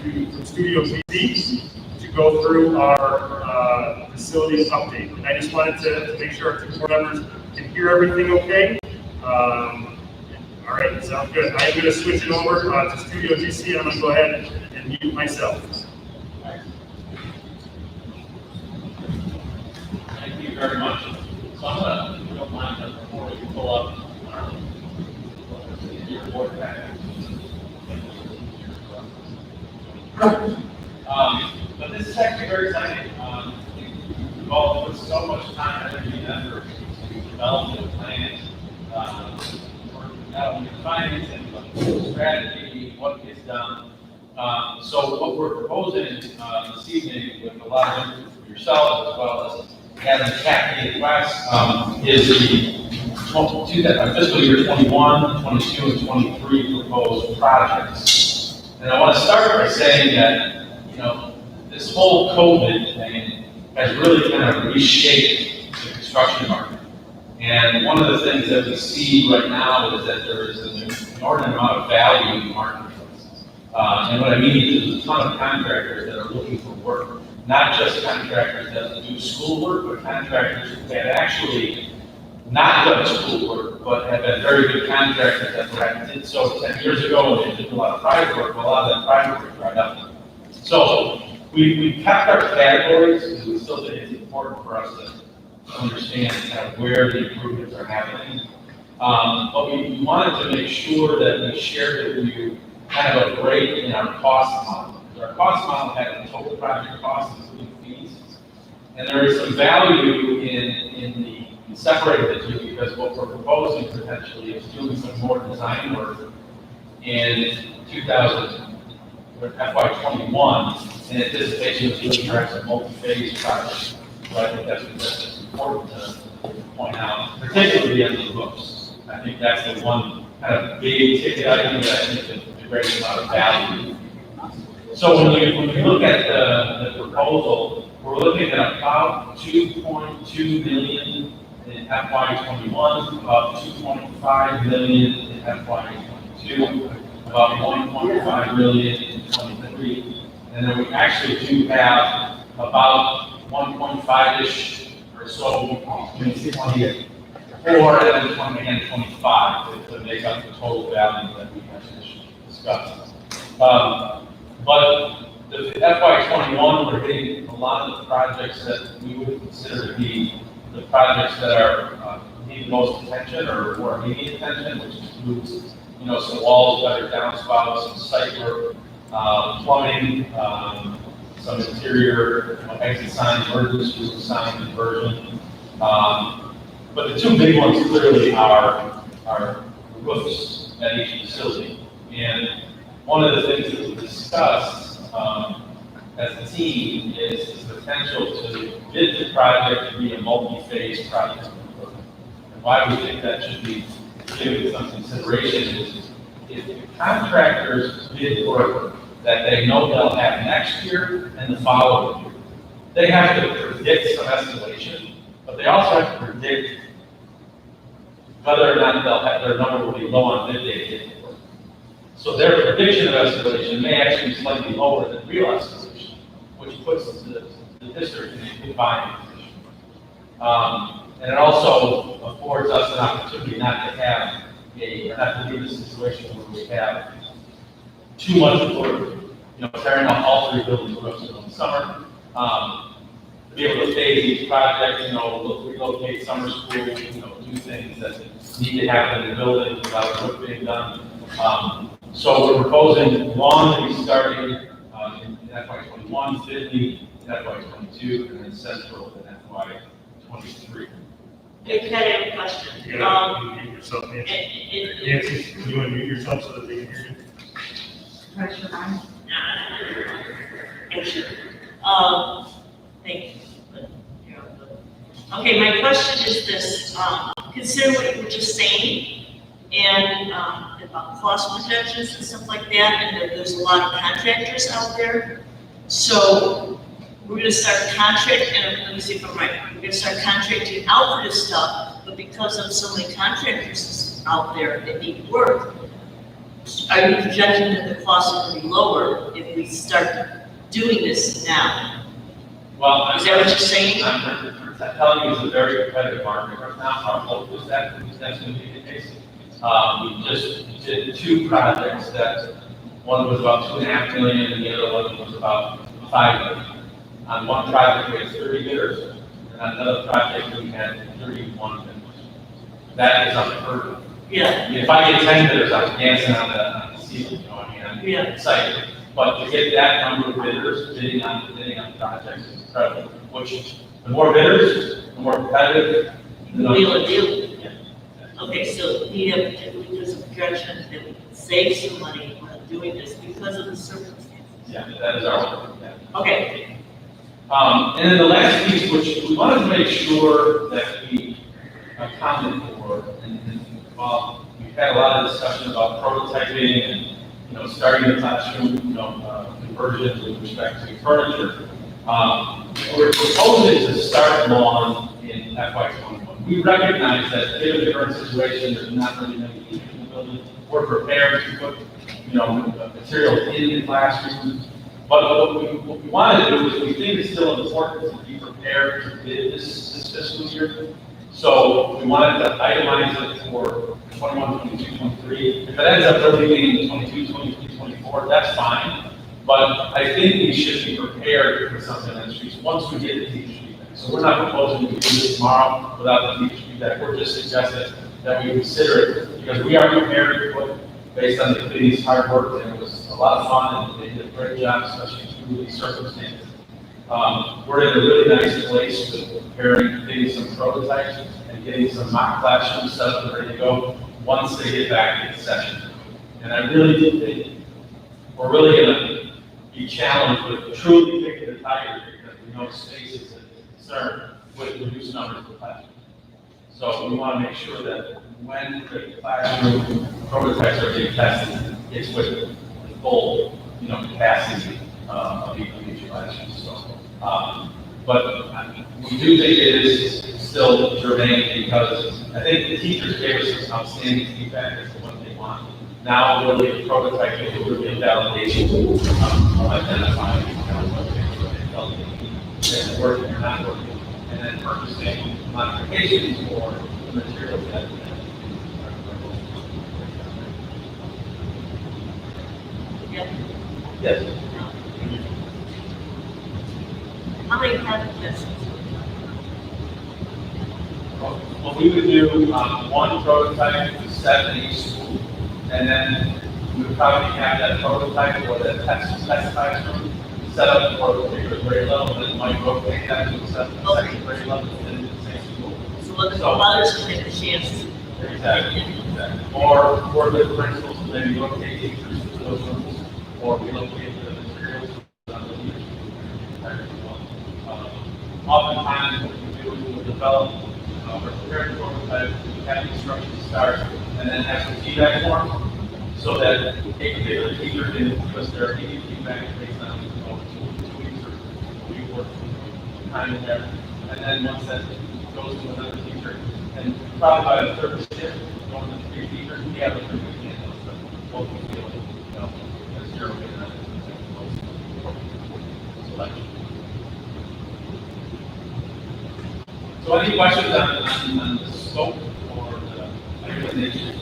from Studio GC to go through our facilities update. And I just wanted to make sure our two board members can hear everything okay. All right, sounds good. I'm going to switch it over to Studio GC, and I'm going to go ahead and mute myself. Thank you very much. So I'm going to, if you don't mind, before we pull up your board packet. But this is actually very exciting. We've all put so much time, energy, and effort to develop the plan. Not only financing, but the strategy, what gets done. So what we're proposing this evening, with a lot of input from yourself as well as having the CAP class, is the fiscal year 21, 22, and 23 proposed projects. And I want to start by saying that, you know, this whole COVID thing has really kind of reshaped the construction market. And one of the things that we see right now is that there is an inordinate amount of value in the marketplace. And what I mean is there's a ton of contractors that are looking for work, not just contractors that do school work, but contractors that actually not done school work, but have been very good contractors that perhaps did so 10 years ago and they did a lot of private work, but a lot of that private work dried up. So we kept our categories because we still think it's important for us to understand kind of where the improvements are happening. But we wanted to make sure that we shared with you kind of a break in our cost model. Our cost model had a total project cost, including fees. And there is some value in separating the two, because what we're proposing potentially is doing some more design work in FY21 in anticipation of doing perhaps a multi-phase project. So I think that's important to point out, particularly the end of the books. I think that's the one kind of big ticket item that I think integrates a lot of value. So when we look at the proposal, we're looking at about $2.2 million in FY21, about $2.5 million in FY22, about $1.5 million in 23, and then we actually do have about 1.5-ish or so between 24 and 20 and 25 to make up the total value that we have discussed. But the FY21, we're hitting a lot of the projects that we would consider to be the projects that are need the most attention or more immediate attention, which includes, you know, some walls, better downspouts, some site work, plumbing, some interior, exit sign, emergency sign conversion. But the two big ones clearly are roofs at each facility. And one of the things that we discussed as a team is the potential to bid the project to be a multi-phase project. And why we think that should be given some consideration is if contractors bid work that they know they'll have next year and the following year, they have to predict some escalation, but they also have to predict whether or not they'll have their number will be low on bid day. So their prediction of escalation may actually be slightly lower than real escalation, which puts the district in a good buying position. And it also affords us an opportunity not to have not to be in a situation where we have too much work, you know, tearing off all three buildings roofs in the summer. To be able to phase each project, you know, relocate summer school, you know, do things that need to happen in the building without work being done. So we're proposing lawn to be starting in FY21, Sydney in FY22, and then Central in FY23. Hey, Ken, I have a question. You gotta mute yourself, Nancy. Can you unmute yourself so that they can hear you? Pressure on. Thank you. Okay, my question is this. Consider what you were just saying, and about cost projections and stuff like that, and there's a lot of contractors out there. So we're going to start contracting, and let me see if I'm right. We're going to start contracting out for this stuff, but because of so many contractors out there that need work, are you projecting that the cost will be lower if we start doing this now? Well, Is that what you're saying? I'm telling you, it's a very competitive market right now. Our hope is that that's going to be the case. We just did 2 projects that one was about $2.5 million and the other one was about $5 million. On one project, we had 30 bidders, and on another project, we had 31 bidders. That is unheard of. Yeah, I mean, if I get 10 bidders, I'm dancing on the ceiling, you know, I mean, I'm Yeah. excited. But to get that number of bidders bidding on projects is incredible, which the more bidders, the more competitive. the number. wheel and deal. Yeah. Okay, so we have, there's a projection that we can save some money while doing this because of the circumstances. Yeah, that is our hope, yeah. Okay, And then the last piece, which we wanted to make sure that we accounted for, and while we've had a lot of discussion about prototyping and, you know, starting the classroom, you know, conversion with respect to furniture, we're proposing to start lawn in FY21. We recognize that given the current situation, there's not really many people in the building. We're prepared to put, you know, material in the classroom. But what we want to do is we think it's still important to be prepared to bid this fiscal year. So we wanted to itemize it for 21, 22, 23. If it ends up really being 22, 23, 24, that's fine. But I think we should be prepared for something in the streets once we get the teacher feedback. So we're not proposing to do this tomorrow without the teacher feedback. We're just suggesting that we consider it because we are prepared to put, based on the committee's hard work, and it was a lot of fun, and they did a great job, especially through these circumstances. We're in a really nice place with preparing, getting some prototypes, and getting some mock classrooms set up and ready to go once they get back to the session. And I really do think we're really going to be challenged with truly kicking the tires because we know space is a concern with reduced numbers of classrooms. So we want to make sure that when the classroom prototypes are being tested, it's with the full, you know, capacity of each classroom. So, but we do think it is still germane because I think the teachers gave us some outstanding feedback as to what they want. Now, really, the prototype is really a validation of identifying what they felt and working or not working, and then purchasing modifications for the materials that. Yes. how many project tests? Well, we would do one prototype to 7 each school, and then we would probably have that prototype or that test room set up for a particular grade level, and then might rotate that to the second grade level within the same school. So others can take a chance. Exactly. Or the principals maybe locate teachers to those rooms, or we locate the materials on the teachers. Oftentimes, what we do is we'll develop a prepared prototype, have the instructions start, and then have some feedback forms, so that a particular teacher can give us their immediate feedback based on 2 weeks or a week worth of time in there. And then once that goes to another teacher, and probably by the third shift, going to 3 teachers, we have a pretty good handle of what we feel, you know, as zero selection. So any questions on the scope or the recommendation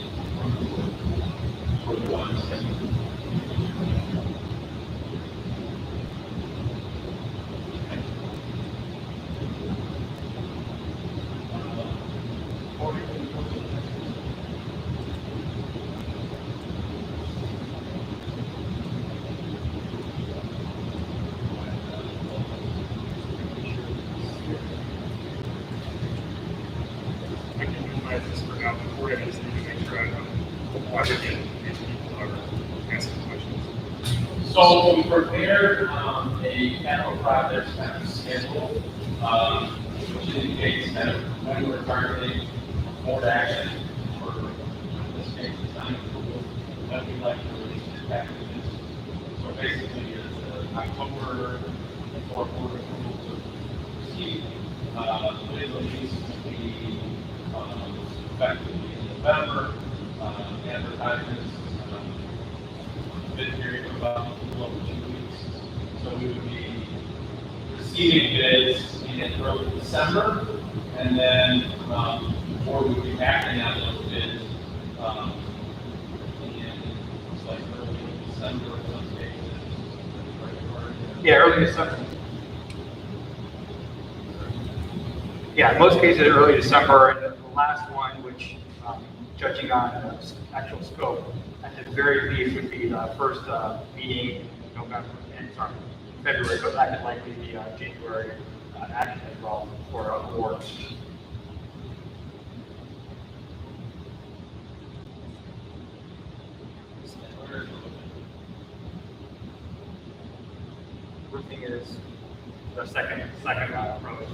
for the ones? I can minimize this for now, but we're gonna just need to make sure I know what again these people are asking questions. So we prepared a capital projects kind of schedule, which indicates kind of when we're targeting board action for this case design approval, when we'd like to release the packages. So basically, it's October for board approval to proceed. With the release to be effectively in November, advertisements bid period of about a little over 2 weeks. So we would be receiving bids in early December, and then before we would be acting on those bids in it's like early December or some cases. Yeah, early December. Yeah, in most cases, early December, and the last one, which, judging on actual scope, at the very least would be the first meeting in November, and sorry, February, but that could likely be January action as well for awards. Roofing is the second approach.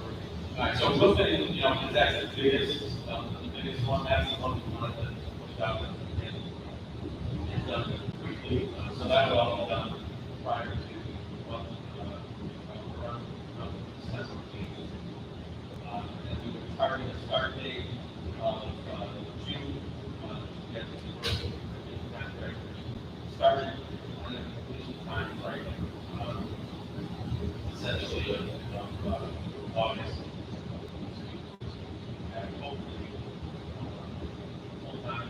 All right, so roofing, is that's the biggest one. That's the one we wanted to push out and done quickly. So that will all be done prior to December 8th. And we were targeting a start date of June to get the contractors started, and then completion time right essentially of August. And hopefully full-time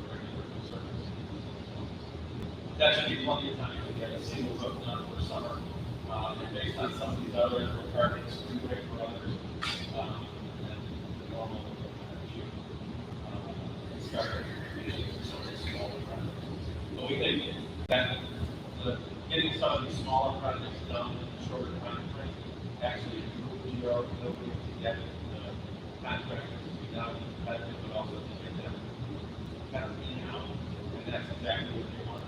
regular service. That should be plenty of time to get a single roof done for summer. And based on some of these others, we're targeting spring break for others, and normal June start usually for some of these smaller projects. But we think that getting some of these smaller projects done in a shorter time frame actually improves your ability to get the contractors to be done competitive, but also to get them kind of in-house, and that's exactly what they want.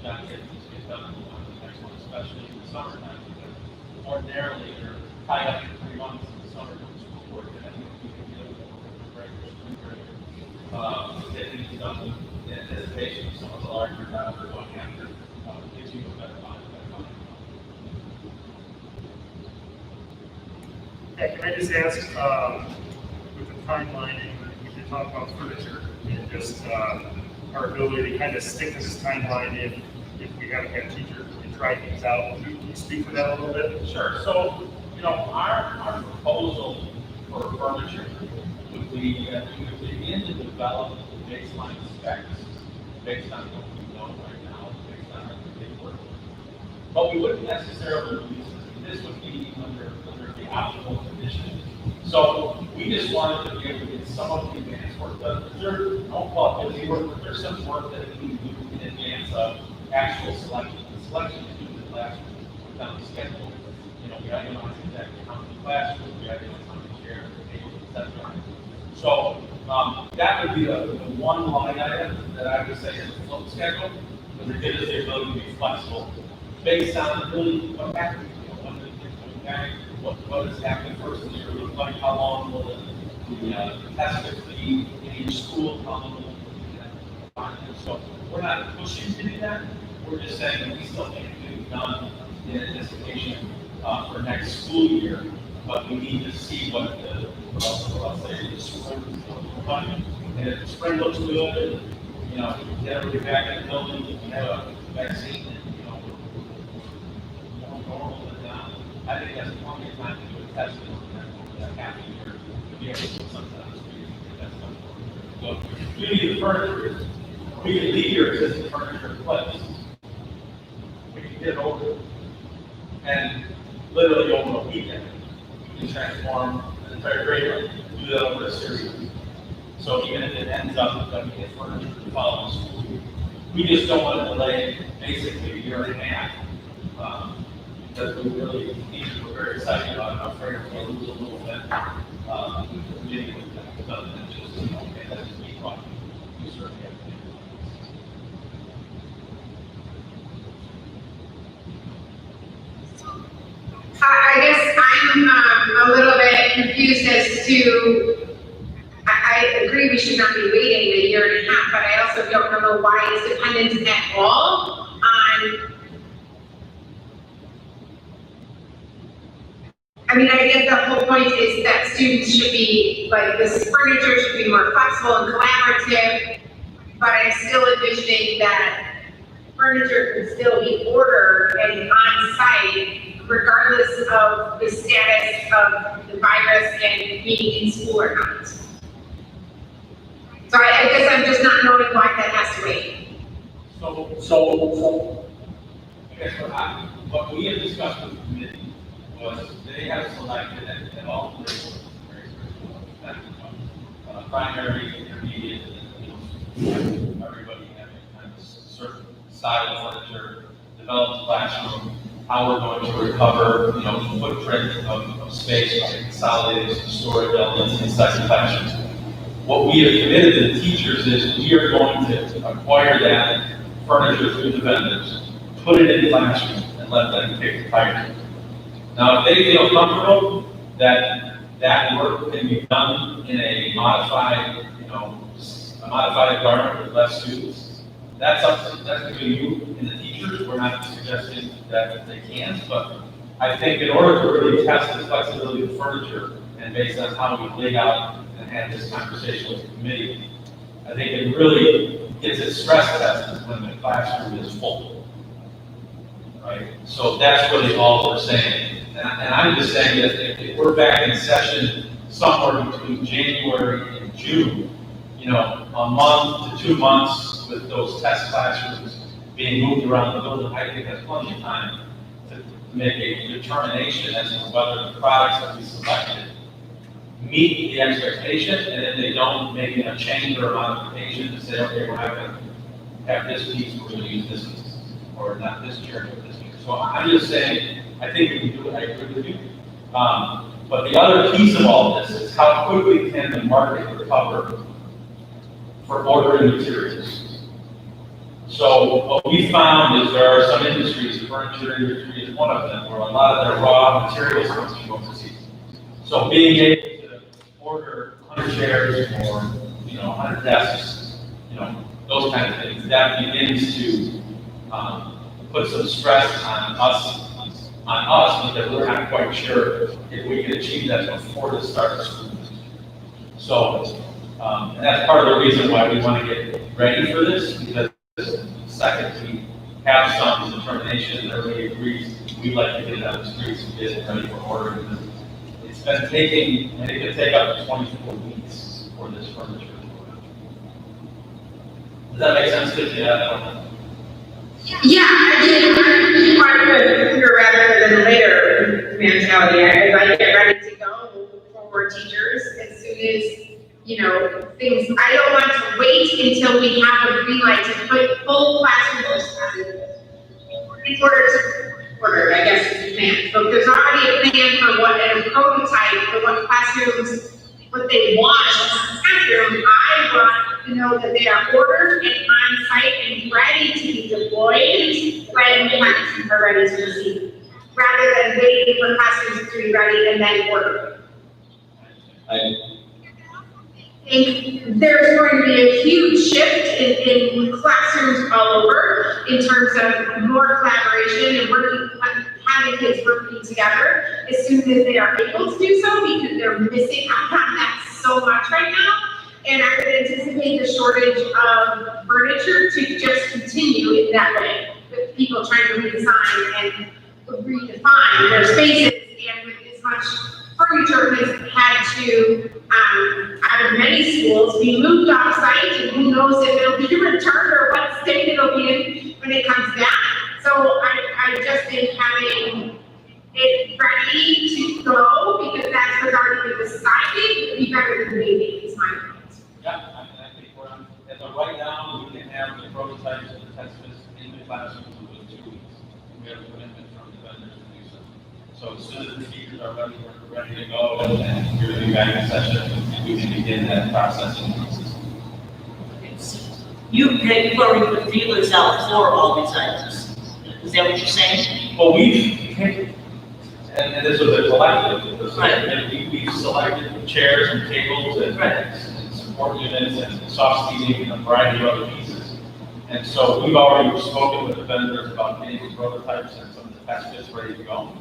John said, to get done on the next one, especially in the summertime, because ordinarily you're tied up for 3 months in the summer doing school work, and I think we can deal with the break or spring break, get things done in anticipation of some of the larger jobs we're going after, gives you a better bond. Hey, can I just ask, with the timeline, we did talk about furniture, and just our ability to kind of stick to this timeline if we haven't had teachers and try things out. Can you speak to that a little bit? Sure. So, our proposal for furniture would be that we would begin to develop the baseline specs based on what we know right now, based on our paperwork. But we wouldn't necessarily release it. This would be under the optional condition. So we just wanted to be able to get some of the advanced work done. There's busy work, but there's some work that we do in advance of actual selection. The selection is due in the classroom without the schedule. We itemize exactly how many classrooms, we itemize how many chairs, tables, etc. So that would be the one line item that I would say is a float schedule, because it gives us the ability to be flexible based on really what happens. What is happening first in the year look like? How long will the test be in each school? How long will it be? So we're not pushing to do that. We're just saying that we still think it can be done in anticipation for next school year, but we need to see what let's say the spring is going. And if the spring looks good, and get everybody back in the building, we have a vaccine, and more normal than that. I think that's plenty of time to do a test in that half a year to be able to put something on the street. So we need the furniture. We can leave your existing furniture in place. We can get it over and literally over a weekend, we can transform an entire grade room, do that over a series. So even if it ends up that we get furniture the following school year, we just don't want to delay basically a year and a half. Because we really we're very excited about it. I'm afraid we're going to lose a little bit. Getting with that, but it's just, okay, that's just me talking. We certainly have to do I guess I'm a little bit confused as to, I agree we should not be waiting a year and a half, but I also don't know why it's dependent at all on, I guess the whole point is that students should be, like, this furniture should be more flexible and collaborative, but I'm still envisioning that furniture can still be ordered and on site regardless of the status of the virus and being in school or not. So I guess I'm just not knowing why that has to wait. So, I guess what we have discussed with the committee was they have selected at all levels, primary, intermediate, and middle school, everybody having kind of a certain style of furniture, developed classroom, how we're going to recover, the footprint of space by consolidating some storage elements inside the classrooms. What we have committed to the teachers is we are going to acquire that furniture through the vendors, put it in the classroom, and let them pick the priority. Now, if they feel comfortable that that work can be done in a modified, a modified environment with less students, that's between you and the teachers. We're not suggesting that they can't, but I think in order to really test the flexibility of the furniture and based on how we laid out and had this conversation with the committee, I think it really gets it stress tested when the classroom is full, right? So that's really all we're saying. And I'm just saying that if we're back in session somewhere between January and June, a month to 2 months with those test classrooms being moved around the building, I think that's plenty of time to make a determination as to whether the products that we selected meet the expectation, and if they don't, make a change or a modification to say, okay, we're not going to have this piece, we're going to use this piece, or not this chair, but this chair. So I'm just saying, I think we can do it, I agree with you. But the other piece of all this is how quickly can the market recover for ordering materials. So what we found is there are some industries, the furniture industry is one of them, where a lot of their raw materials comes from overseas. So being able to order 100 chairs or 100 desks, those kind of things, that begins to put some stress on us because we're not quite sure if we can achieve that before the start of school. So and that's part of the reason why we want to get ready for this, because second we have some determination and everybody agrees we'd like to get it out of the streets and get it ready for ordering. It's been taking, and it could take up to 24 weeks for this furniture. Does that make sense to you? Yeah, I want to sooner rather than later mentality. As I get ready to go for teachers, as soon as things. I don't want to wait until we have a green light to put full classrooms in order, I guess is the plan. So if there's already a plan for what, and a prototype for what classrooms, what they want in the classroom, I want to know that they are ordered and on site and ready to be deployed when classrooms are ready to receive, rather than waiting for classrooms to be ready and then order. I think there's going to be a huge shift in classrooms all over in terms of more collaboration and having kids working together as soon as they are able to do so, because they're missing out on that so much right now. And I would anticipate the shortage of furniture to just continue in that way, with people trying to redesign and redefine their spaces, and with as much furniture has had to, out of many schools, be moved off-site, and who knows if it'll be returned or what state it'll be in when it comes back. So I just think having it ready to go, because that's what's already been decided, would be better than waiting, is my point. Yeah, I think we're on, as of right now, we can have the prototypes and the test bits in the classrooms within 2 weeks. We have a commitment from the vendors to do so. So as soon as the teachers are ready, we're ready to go, and you're the guidance session, we can begin that processing process. You already put feelers out for all these items. Is that what you're saying? Well, and this was a collective, Right. We've selected chairs and tables and support units and soft seating and a variety of other pieces. And so we've already spoken with the vendors about getting the prototypes and some of the test kits ready to go.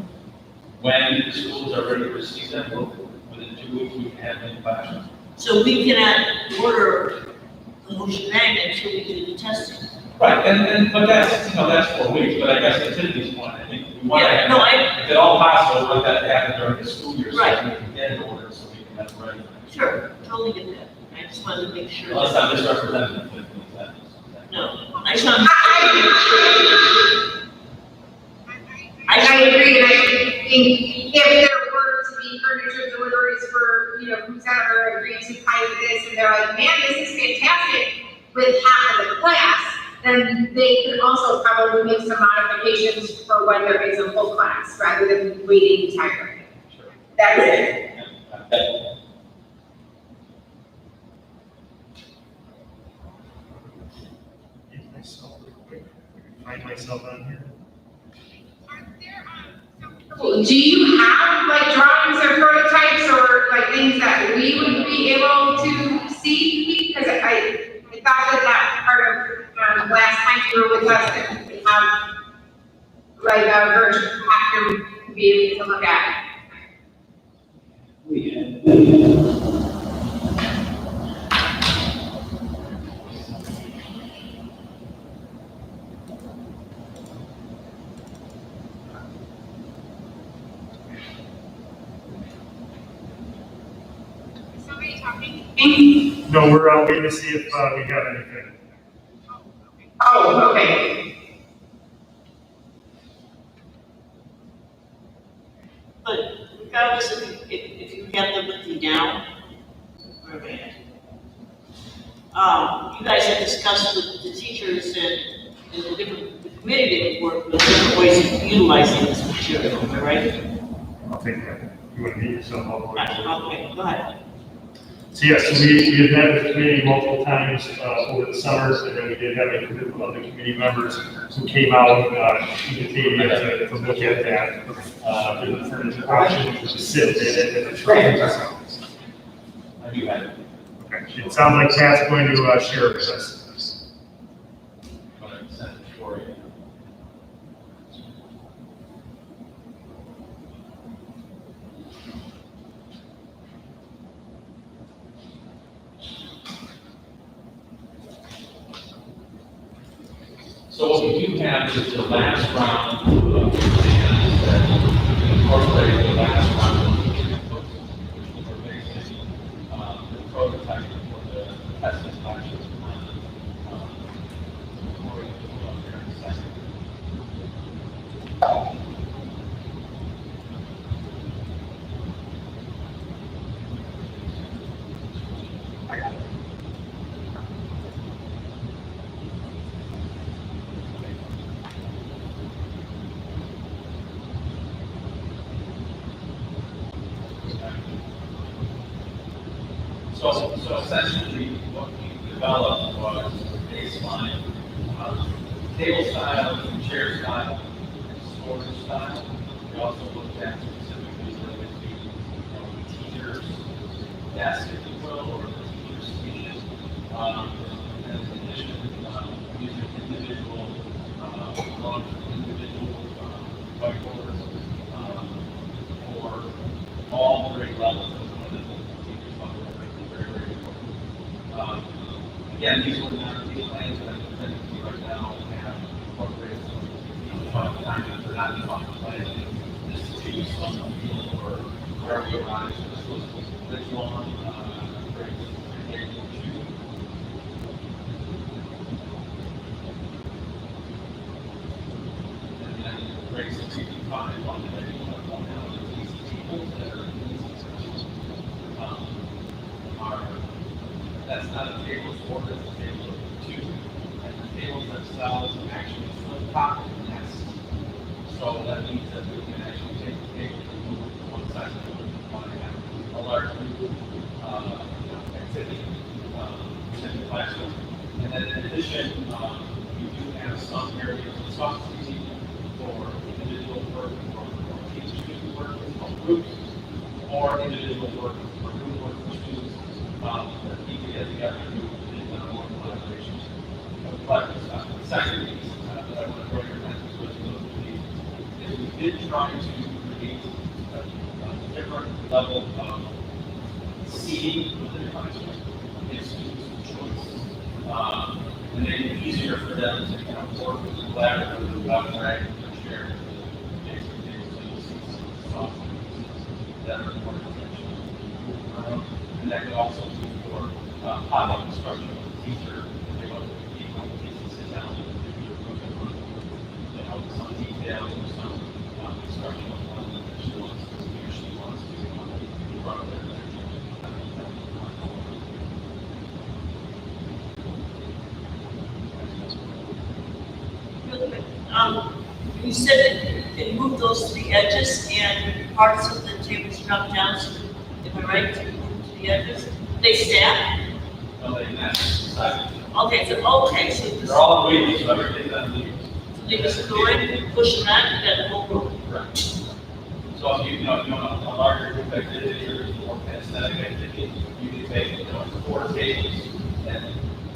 When the schools are ready to receive them, within 2 weeks, we can have them in the classroom. So we cannot order the whole shebang until we do the testing. Right, but that's, that's 4 weeks, but I guess to Tiffany's point, I think we want to Yeah, have, no, if at all possible, we want that to happen during the school year, so Right. we can get it ordered, so we can have it ready. Sure, totally get that. I just wanted to make sure. Unless I'm misrepresenting Tiffany, No, I just wanted to. I agree, and I think if there were to be furniture deliveries for, whoever agreed to pilot this, and they're like, man, this is fantastic with half of the class, then they could also probably make some modifications for when there is a full class, rather than waiting entirely. Sure. That's it. Get myself real quick. Find myself on here. Do you have like drawings or prototypes or like things that we would be able to see? Because I thought that part of last time you were with us, that we could have like a version after be able to look at. Somebody talking? No, we're waiting to see if we have anything. Oh, okay. But regardless if you have them with you now, or bad. You guys have discussed with the teachers and the committee that work with different ways of utilizing this material, am I right? I'll take that. You want to meet yourself all the way? Okay, go ahead. So yes, we have met with the committee multiple times over the summers, and then we did have a group of the committee members who came out to look at that. Different furniture options, which is sit in it, and the I do have it. Okay, it sounds like Pat's going to share with us. But I sent it for you. So what we do have is the last round of plans that incorporate the last round of basically the prototype for the testing classes. I got it. So essentially, what we developed was a baseline table style, chair style, and storage style. We also looked at specifically related to teachers' desk, if you will, or the teacher's station. And in addition, using individual, individual whiteboards for all grade levels. Again, these were not these plans that I'm presenting to you right now have incorporated some time for not defined plans. This is to use some field or wherever you arrive. So this was original and then grades 65 on the these tables that are that's not a table of four, that's a table of two. And the tables themselves actually flip top and nest. So that means that we can actually take the table and move it to one side of the room. We want to have a large group activity in the classroom. And then in addition, we do have some areas of soft seating for individual work or teachers work or groups, or individual work or group work for students. That people get together and do more collaboration. But the second piece that I want to draw your attention to is we did try to create a different level of seating within the classroom. Give students choice. and make it easier for them to kind of work collaboratively without dragging their chair. That are more conventional. And that could also be for pop-up instruction with the teacher. They want to sit down and do some details or some instruction on one that she wants to, he or she wants to run with. Really quick, you said that they moved those to the edges and parts of the tables dropped down, so am I right to move to the edges? They stack? No, they match side. Okay, so They're all on wheels, so everything's on wheels. they just go in, push them out, you got the whole room. Right. So if you know, a larger group activity or more aesthetic activity, you can take, 4 tables and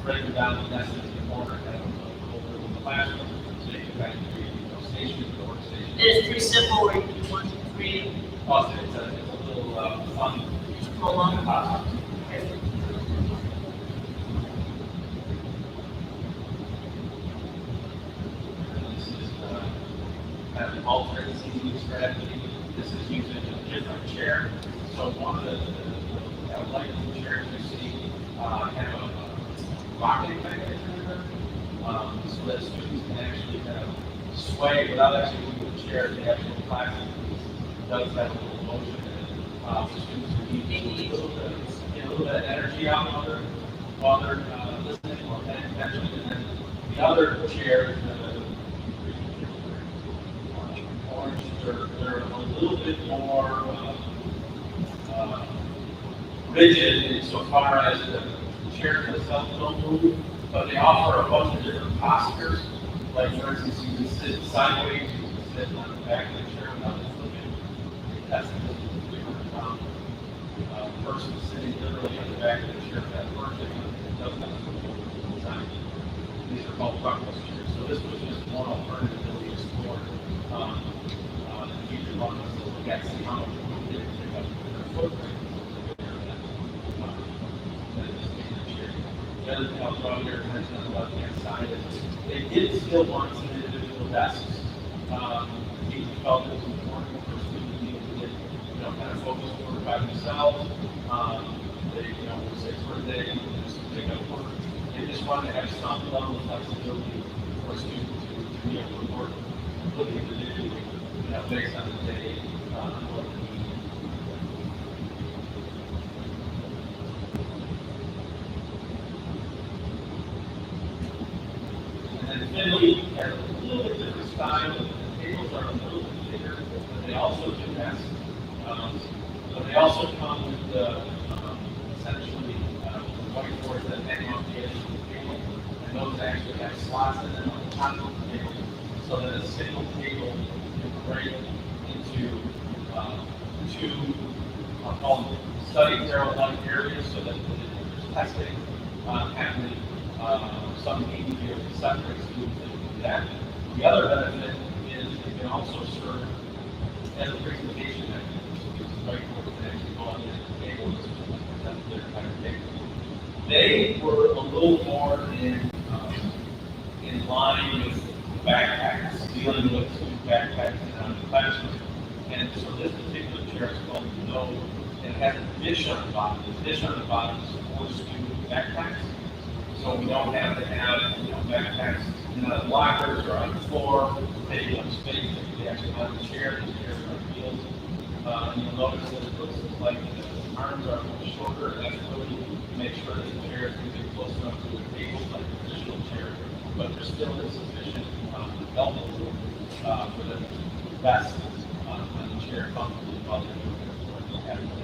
break them down and nest them in the corner, kind of over in the classroom, so you can kind of create, stations or workstations. It's pretty simple, where you do 1, 2, 3, Also, it's a little fun. go along. This is kind of alternate seating strategy. This is using a different chair. So one of the lighting chairs you see have a rocking mechanism, so that students can actually kind of sway without actually moving the chair. The actual plastic piece does have a little motion in it. So students can get a little bit of energy out while they're listening or paying attention. And then the other chairs, orange, they're a little bit more rigid insofar as the chairs themselves don't move, but they offer a bunch of different postures. Like, for instance, you can sit sideways, you can sit on the back of the chair without flipping. That's the person sitting literally on the back of the chair. That person doesn't have to flip. These are called breakfast chairs. So this was just one alternative that we explored. The future one was to look at see how much we did pick up their footprint. The other thing I'll draw your attention on the left-hand side is they did still want some individual desks. We felt it was important for students to get, kind of focused work by themselves. They, will say for a day, just pick up work. They just wanted to have some level of flexibility for students to be able to work, looking to do, based on the day, what they need. And then Finley has a little bit different style. The tables are a little bit bigger, but they also do have, but they also come with essentially whiteboards that hang off the edge of the table, and those actually have slots in them on the top of the table, so that a single table can break into 2, I'll call them study barrel-like areas, so that there's testing happening. Some need to be able to separate students that can do that. The other benefit is it can also serve as a presentation mechanism. So it's whiteboard that actually go on the table. That's their kind of table. They were a little more in line with backpacks, dealing with backpacks in the classroom. And so this particular chair is called the Node, and it has a dish on the bottom. The dish on the bottom is for student backpacks. So we don't have to have, backpacks in the lockers or on the floor, taking up space. They actually have the chair, the chairs are on wheels. And you'll notice that it looks like the arms are much shorter, and that's really to make sure that the chairs can get close enough to the table like a traditional chair, but there still is sufficient elbow room for them to rest on the chair comfortably while they're doing their work.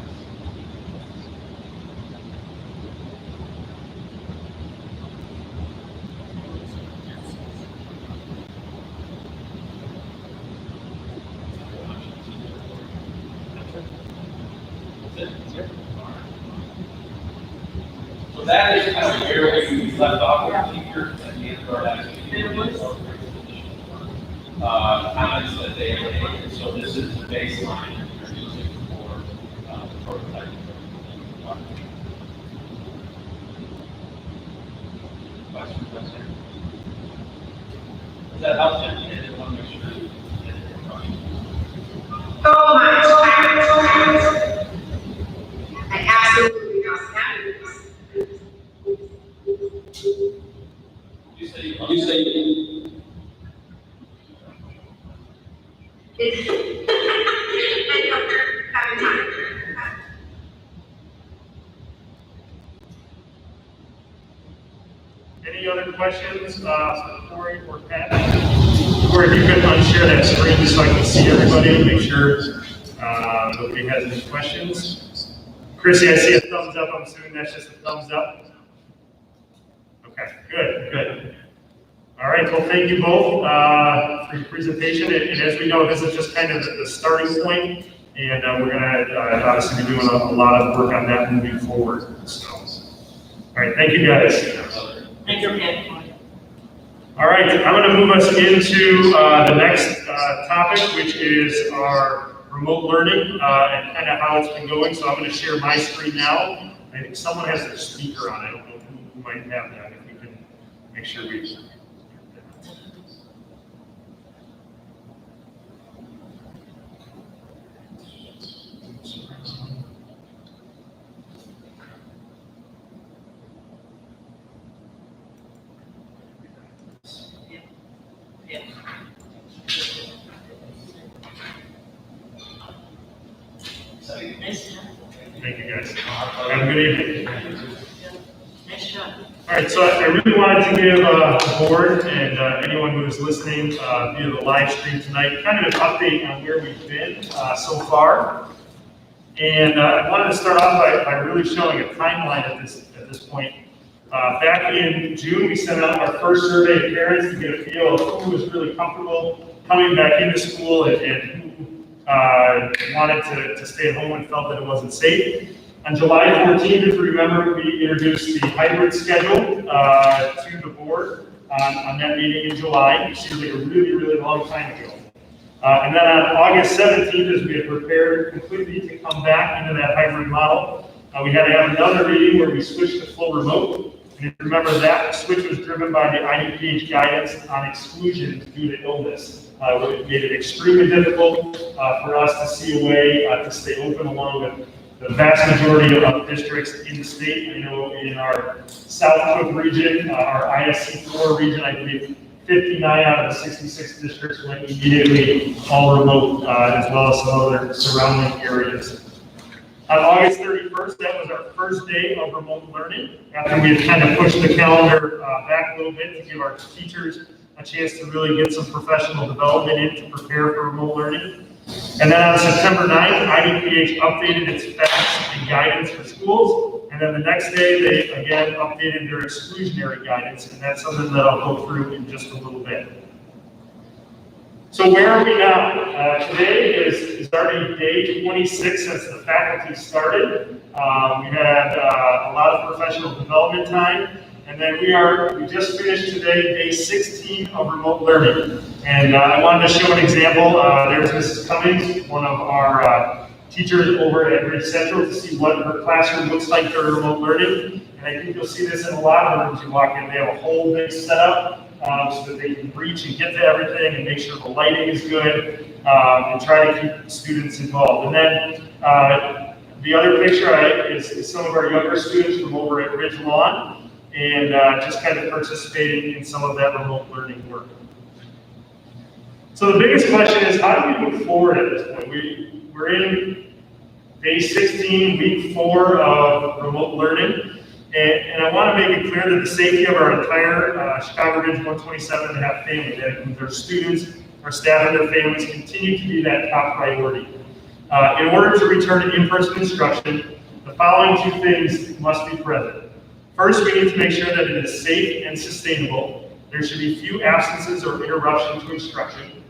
So that is kind of where we left off with teachers at the end of our last meeting. Comments that they have made. So this is the baseline that you're using for the prototype. Questions? that helps you, I just want to make sure. So much. I absolutely don't have it. You say. I know they're having time. Any other questions, for Corey or Pat? Or if you could unshare that screen just so I can see everybody and make sure, nobody has any questions. Chrissy, I see a thumbs up. I'm assuming that's just a thumbs up. Okay, good. All right, well, thank you both for your presentation. And as we know, this is just kind of the starting point, and we're going to obviously be doing a lot of work on that moving forward. So, all right, thank you guys. Thank you, Pat. All right, I'm going to move us into the next topic, which is our remote learning and kind of how it's been going. So I'm going to share my screen now. I think someone has their speaker on. I don't know who might have that. If we can make sure we. Nice job. Thank you guys. Have a good evening. Nice job. All right, so I really wanted to give the board and anyone who is listening via the live stream tonight kind of an update on where we've been so far. And I wanted to start off by really showing a timeline at this point. Back in June, we sent out our first survey to parents to get a feel of who was really comfortable coming back into school and who wanted to stay at home and felt that it wasn't safe. On July 14th, if you remember, we introduced the hybrid schedule to the board on that meeting in July, which seems like a really long time ago. And then on August 17th, as we had prepared completely to come back into that hybrid model, we had to have another meeting where we switched to full remote. And if you remember, that switch was driven by the IDPH guidance on exclusions due to illness. It made it extremely difficult for us to see a way to stay open along with the vast majority of districts in the state. I know in our South Cook region, our ISC4 region, I believe 59 out of the 66 districts went immediately all remote, as well as some other surrounding areas. On August 31st, that was our first day of remote learning, after we had kind of pushed the calendar back a little bit to give our teachers a chance to really get some professional development in to prepare for remote learning. And then on September 9th, IDPH updated its facts and guidance for schools. And then the next day, they again updated their exclusionary guidance. And that's something that I'll go through in just a little bit. So where are we now? Today is already day 26 since the faculty started. We had a lot of professional development time. And then we just finished today, day 16 of remote learning. And I wanted to show an example. There's Mrs. Cummings, one of our teachers over at Ridge Central, to see what her classroom looks like during remote learning. And I think you'll see this in a lot of rooms you walk in. They have a whole big setup so that they can reach and get to everything and make sure the lighting is good and try to keep students involved. And then the other picture is some of our younger students from over at Ridge Lawn. And just kind of participating in some of that remote learning work. So the biggest question is, how do we move forward at this point? We're in day 16, week 4 of remote learning, and I want to make it clear that the safety of our entire Chicago Ridge 127.5 family, that includes our students, our staff, and their families, continue to be that top priority. In order to return to in-person instruction, the following 2 things must be present. First, we need to make sure that it is safe and sustainable. There should be few absences or interruption to instruction,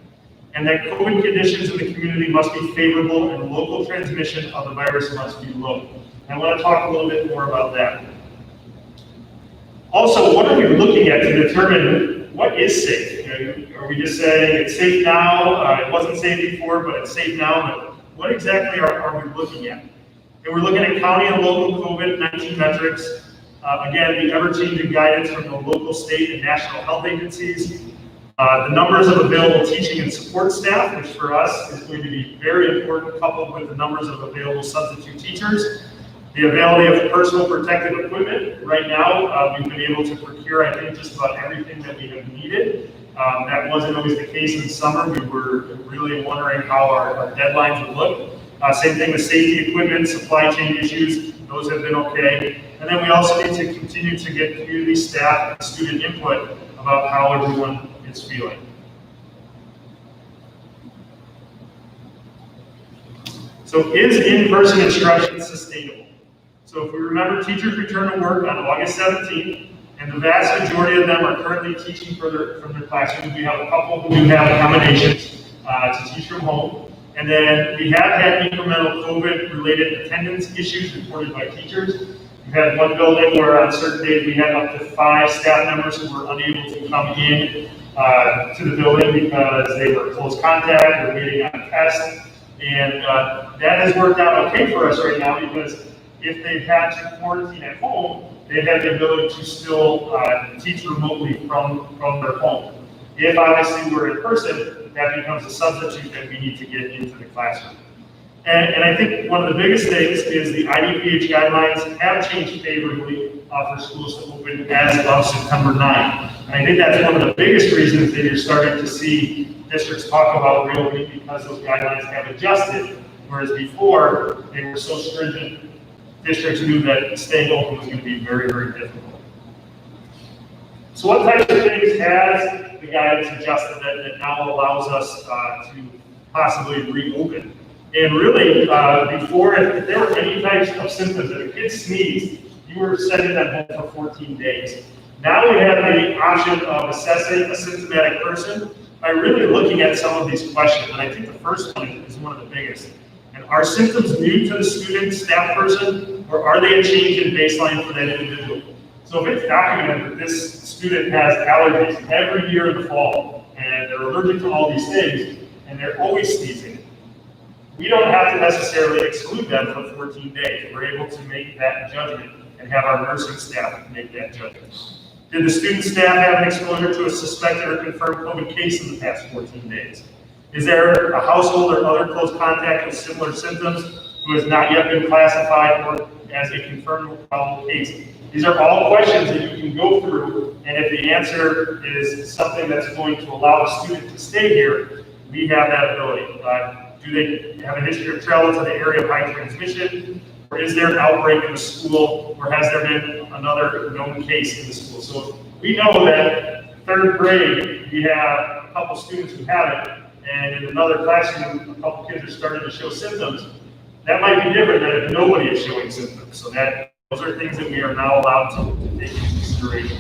and that COVID conditions in the community must be favorable and local transmission of the virus must be low. I want to talk a little bit more about that. Also, what are we looking at to determine what is safe? Are we just saying it's safe now, it wasn't safe before, but it's safe now? But what exactly are we looking at? And we're looking at county and local COVID-19 metrics. Again, the ever-changing guidance from the local, state, and national health agencies, The numbers of available teaching and support staff, which for us is going to be very important, coupled with the numbers of available substitute teachers. The availability of personal protective equipment. Right now, we've been able to procure, I think, just about everything that we have needed. That wasn't always the case in the summer. We were really wondering how our deadlines would look. Same thing with safety equipment, supply chain issues. Those have been okay. And then we also need to continue to get community staff and student input about how everyone is feeling. So is in-person instruction sustainable? So if we remember, teachers return to work on August 17th, and the vast majority of them are currently teaching from their classrooms. We have a couple who do have accommodations to teach from home. And then we have had incremental COVID-related attendance issues reported by teachers. We've had one building where on certain days we had up to 5 staff members who were unable to come in to the building because they were close contact or waiting on a test. And that has worked out okay for us right now, because if they've had to quarantine at home, they've had the ability to still teach remotely from their home. If obviously we're in person, that becomes a substitute that we need to get into the classroom. And I think one of the biggest things is the IDPH guidelines have changed favorably for schools to open as of September 9th. And I think that's one of the biggest reasons that you're starting to see districts talk about reopening, because those guidelines have adjusted, whereas before they were so stringent, districts knew that staying open was going to be very, very difficult. So what types of things has the guidance adjusted that now allows us to possibly reopen? And really, before, if there were any types of symptoms, if a kid sneezed, you were sending them home for 14 days. Now we have the option of assessing a symptomatic person by really looking at some of these questions. And I think the first one is one of the biggest. And are symptoms new to the student, staff person, or are they a change in baseline for that individual? So if it's documented that this student has allergies every year in the fall, and they're allergic to all these things, and they're always sneezing, we don't have to necessarily exclude them for 14 days. We're able to make that judgment and have our nursing staff make that judgment. Did the student staff have an exposure to a suspected or confirmed COVID case in the past 14 days? Is there a household or other close contact with similar symptoms who has not yet been classified or as a confirmed probable case? These are all questions that you can go through, and if the answer is something that's going to allow the student to stay here, we have that ability. Do they have a history of travel to the area of high transmission? Or is there an outbreak in the school? Or has there been another known case in the school? So we know that 3rd grade, we have a couple students who have it, and in another classroom, a couple kids are starting to show symptoms. That might be different than if nobody is showing symptoms. So those are things that we are now allowed to take into consideration.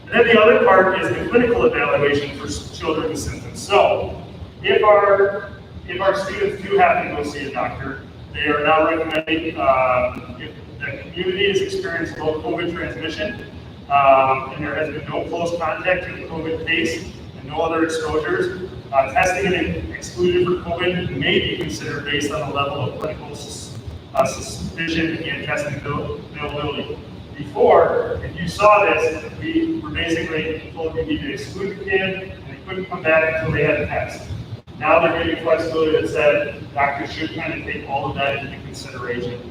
And then the other part is the clinical evaluation for children with symptoms. So if our students do have to go see a doctor, they are now recommending if the community has experienced low COVID transmission, and there has been no close contact to the COVID case and no other exposures, testing and exclusion for COVID may be considered based on the level of clinical suspicion and testing availability. Before, if you saw this, we were basically told you need to exclude the kid, and they couldn't come back until they had a test. Now they're giving flexibility that said doctors should kind of take all of that into consideration.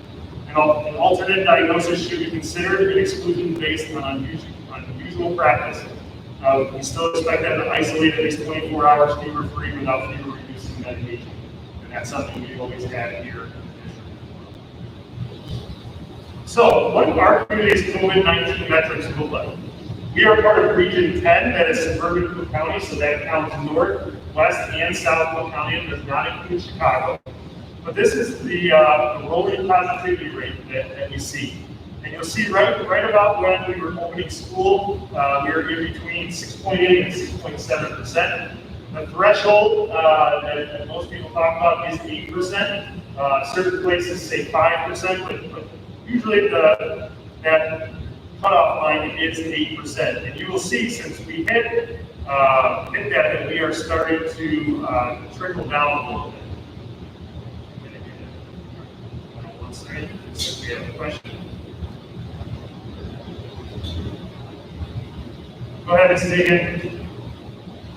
An alternate diagnosis should be considered an exclusion based on unusual practice. We still expect them to isolate at least 24 hours fever-free without fever-reducing medication. And that's something we've always had here. So, what do our community's COVID-19 metrics look like? We are part of Region 10, that is suburban Cook County, so that counts north, west, and south Cook County, and does not include Chicago. But this is the rolling positivity rate that we see. And you'll see right about when we were opening school, we were in between 6.8 and 6.7%. The threshold that most people talk about is 8%. Certain places say 5%, but usually that cutoff line is 8%. And you will see, since we hit that we are starting to trickle down a little bit. One second, we have a question. Go ahead and stay in.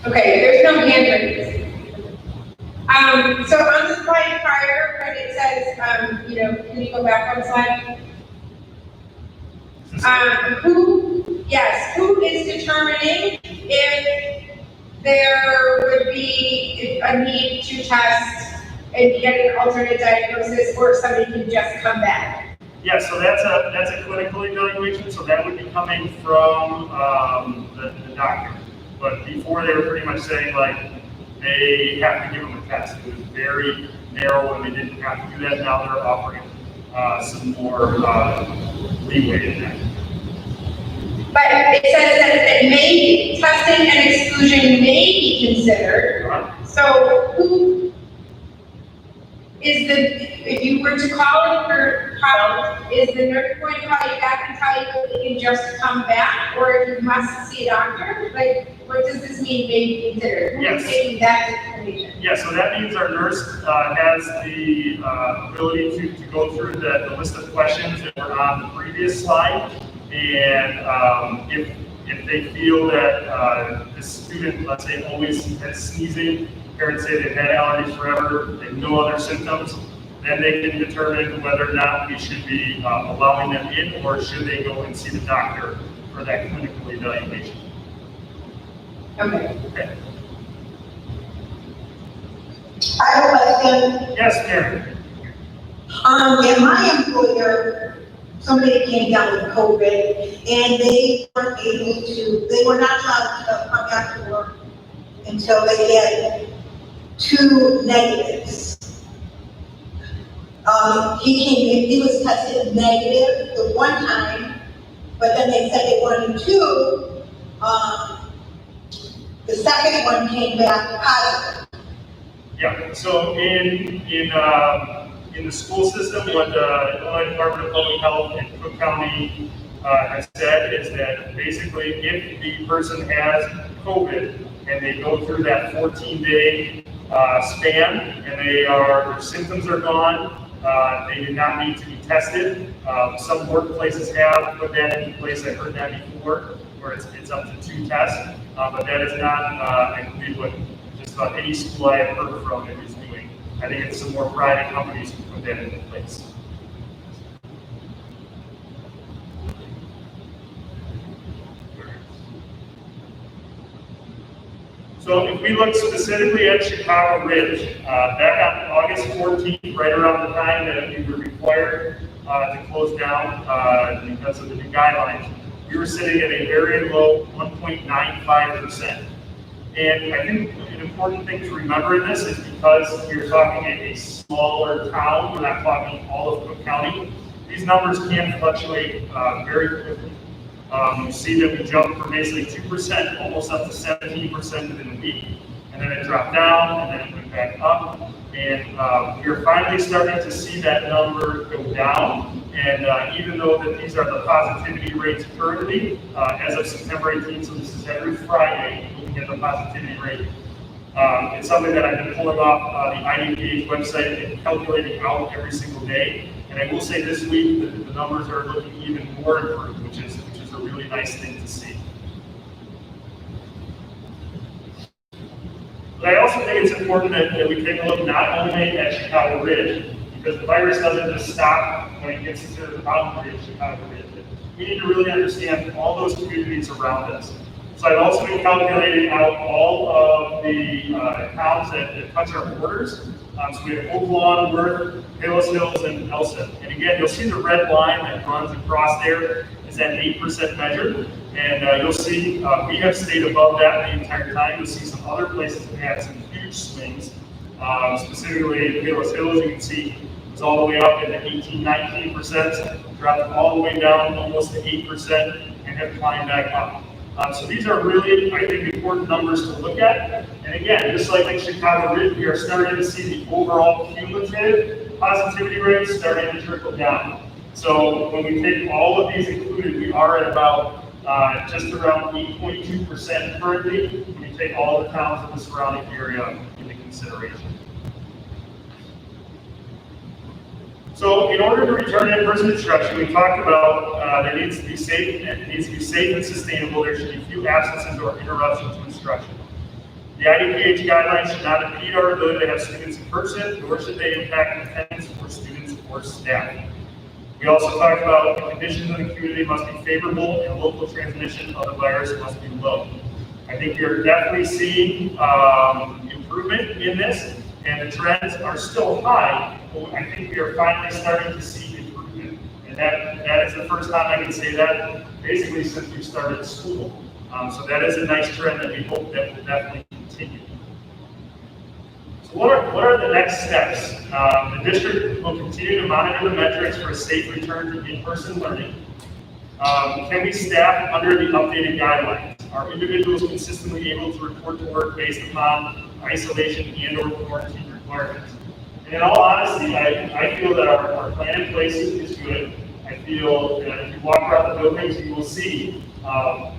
Okay, there's no hand raised. So on the slide prior, when it says, can you go back one slide? Who is determining if there would be a need to test and get an alternate diagnosis, or if somebody can just come back? Yeah, so that's a clinical evaluation, so that would be coming from the doctor. But before they were pretty much saying like they have to give them a test. It was very narrow and they didn't have to do that. Now they're offering some more leeway in that. But it says that may testing and exclusion may be considered. So who is if you were to call in for help, is the nurse going to call you back and tell you that you can just come back, or if you must see a doctor? Like, what does this mean may be considered? Yes. Who's taking that information? Yeah, so that means our nurse has the ability to go through the list of questions that were on the previous slide. And if they feel that the student, let's say, always has sneezing, parents say they've had allergies forever, they have no other symptoms, then they can determine whether or not we should be allowing them in, or should they go and see the doctor for that clinical evaluation. Okay. I have a question. Yes, Karen. In my employer, somebody came down with COVID and they weren't able to, they were not allowed to come back to work until they had 2 negatives. He came in, he was tested negative the one time, but then they said they wanted 2. The second one came back positive. Yeah, so in the school system, what the Illinois Department of Public Health and Cook County has said is that basically if the person has COVID and they go through that 14-day span and their symptoms are gone, they do not need to be tested. Some workplaces have put that into place. I've heard that before, where it's up to 2 tests, but that is not, I believe, what just about any school I have heard from is doing. I think it's some more private companies who put that into place. So if we look specifically at Chicago Ridge, back on August 14th, right around the time that we were required to close down because of the new guidelines, we were sitting at a very low 1.95%. And I think an important thing to remember in this is because you're talking a smaller town, we're not talking all of Cook County, these numbers can fluctuate very quickly. You see that we jumped from basically 2% almost up to 17% within a week. And then it dropped down, and then it went back up. And we're finally starting to see that number go down. And even though that these are the positivity rates currently, as of September 18th, so this is every Friday, looking at the positivity rate, it's something that I've been pulling off the IDPH website and calculating out every single day. And I will say this week that the numbers are looking even more improved, which is a really nice thing to see. But I also think it's important that we take a look not only at Chicago Ridge, because the virus doesn't just stop when it gets to the boundary of Chicago Ridge. We need to really understand all those communities around us. So I've also been calculating out all of the towns that touch our borders. So we have Oak Lawn, Worth, Palos Hills, and Elson. And again, you'll see the red line that runs across there is that 8% measure. And you'll see we have stayed above that the entire time. You'll see some other places that had some huge swings. Specifically, Palos Hills, you can see it's all the way up into 18, 19%, dropped all the way down almost to 8%, and have climbed back up. So these are really, I think, important numbers to look at. And again, just like in Chicago Ridge, we are starting to see the overall cumulative positivity rates starting to trickle down. So when we take all of these included, we are at about just around 8.2% currently, when you take all the towns in the surrounding area into consideration. So in order to return in-person instruction, we talked about there needs to be safe, and it needs to be safe and sustainable. There should be few absences or interruptions to instruction. The IDPH guidelines should not impede our ability to have students in person, nor should they impact attendance for students or staff. We also talked about the conditions in the community must be favorable and local transmission of the virus must be low. I think you're definitely seeing improvement in this, and the trends are still high, but I think we are finally starting to see improvement. And that is the first time I can say that basically since we started school. So that is a nice trend that we hope that will definitely continue. So what are the next steps? The district will continue to monitor the metrics for a safe return to in-person learning. Can we staff under the updated guidelines? Are individuals consistently able to report to work based upon isolation and/or quarantine requirements? And in all honesty, I feel that our plan in place is good. I feel that if you walk around the buildings, you will see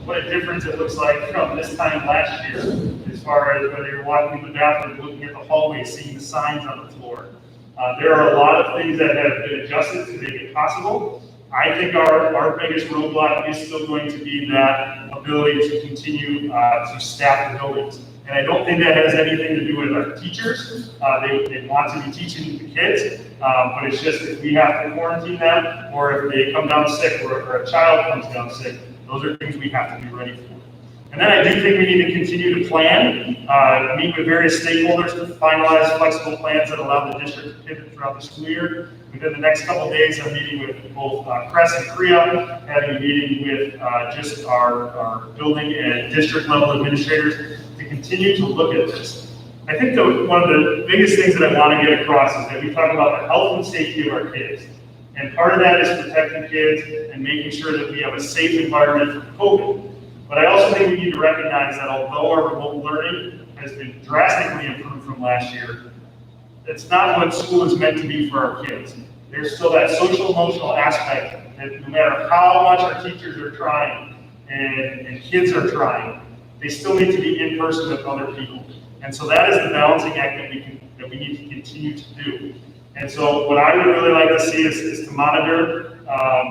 what a difference it looks like from this time last year, as far as whether you're walking in the bathroom, looking at the hallway, seeing the signs on the floor. There are a lot of things that have been adjusted to make it possible. I think our biggest roadblock is still going to be that ability to continue to staff the buildings. And I don't think that has anything to do with our teachers. They want to be teaching the kids, but it's just if we have to quarantine them, or if they come down sick, or a child comes down sick, those are things we have to be ready for. And then I do think we need to continue to plan, meet with various stakeholders to finalize flexible plans that allow the district to pivot throughout the school year. Within the next couple of days, I'm meeting with both CRES and CREA, having a meeting with just our building and district level administrators to continue to look at this. I think one of the biggest things that I want to get across is that we talk about the health and safety of our kids. And part of that is protecting kids and making sure that we have a safe environment for COVID. But I also think we need to recognize that although our remote learning has been drastically improved from last year, it's not what school is meant to be for our kids. There's still that social emotional aspect that no matter how much our teachers are trying and kids are trying, they still need to be in person with other people. And so that is the balancing act that we need to continue to do. And so what I would really like to see is to monitor,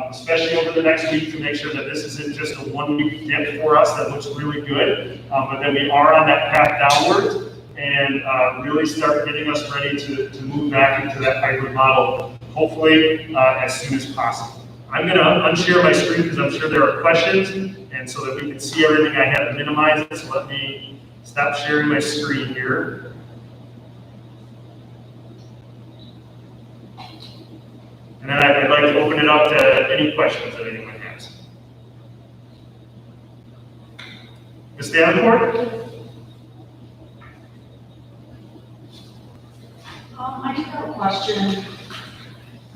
especially over the next week, to make sure that this isn't just a one-week dip for us that looks really good, but that we are on that path downwards and really start getting us ready to move back into that hybrid model, hopefully as soon as possible. I'm going to unshare my screen because I'm sure there are questions, and so that we can see everything I had to minimize it, so let me stop sharing my screen here. And then I'd like to open it up to any questions that anyone has. Ms. Davenport? I do have a question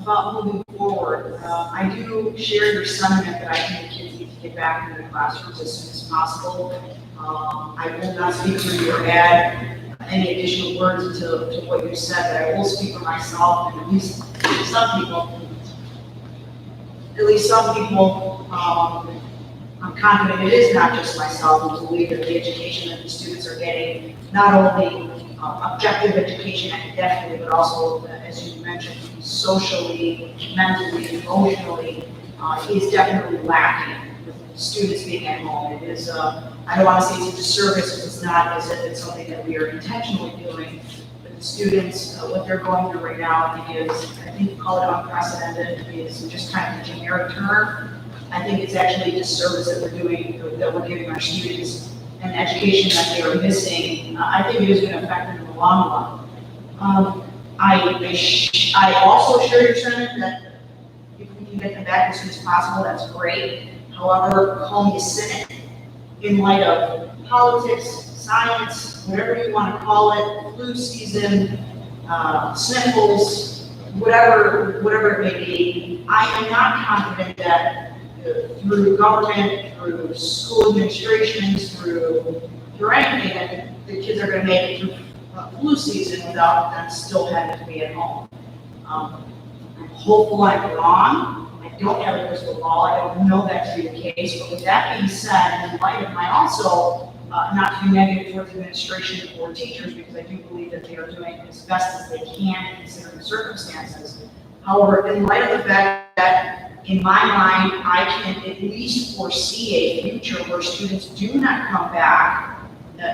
about moving forward. I do share your sentiment that I think kids need to get back into the classrooms as soon as possible. I will not speak for you or add any additional words to what you said, but I will speak for myself and at least some people, I'm confident it is not just myself who believe that the education that the students are getting, not only objective education academically, but also, as you mentioned, socially, mentally, emotionally, is definitely lacking with students being at home. It is, I don't want to say it's a disservice, because it's not as if it's something that we are intentionally doing. But the students, what they're going through right now, I think you call it unprecedented, is just kind of a generic term. I think it's actually a disservice that we're giving our students an education that they are missing. I think it is going to affect them in the long run. I also share your sentiment that if we can get them back as soon as possible, that's great. However, call me a cynic in light of politics, science, whatever you want to call it, flu season, sniffles, whatever it may be. I am not confident that through government, through school administrations, through anything, that the kids are going to make it through flu season without them still having to be at home. I'm hopeful I'm wrong. I don't have a crystal ball. I don't know that to be the case. But with that being said, in light of my also not to be negative towards administration or teachers, because I do believe that they are doing as best as they can considering the circumstances. However, in light of the fact that in my mind, I can at least foresee a future where students do not come back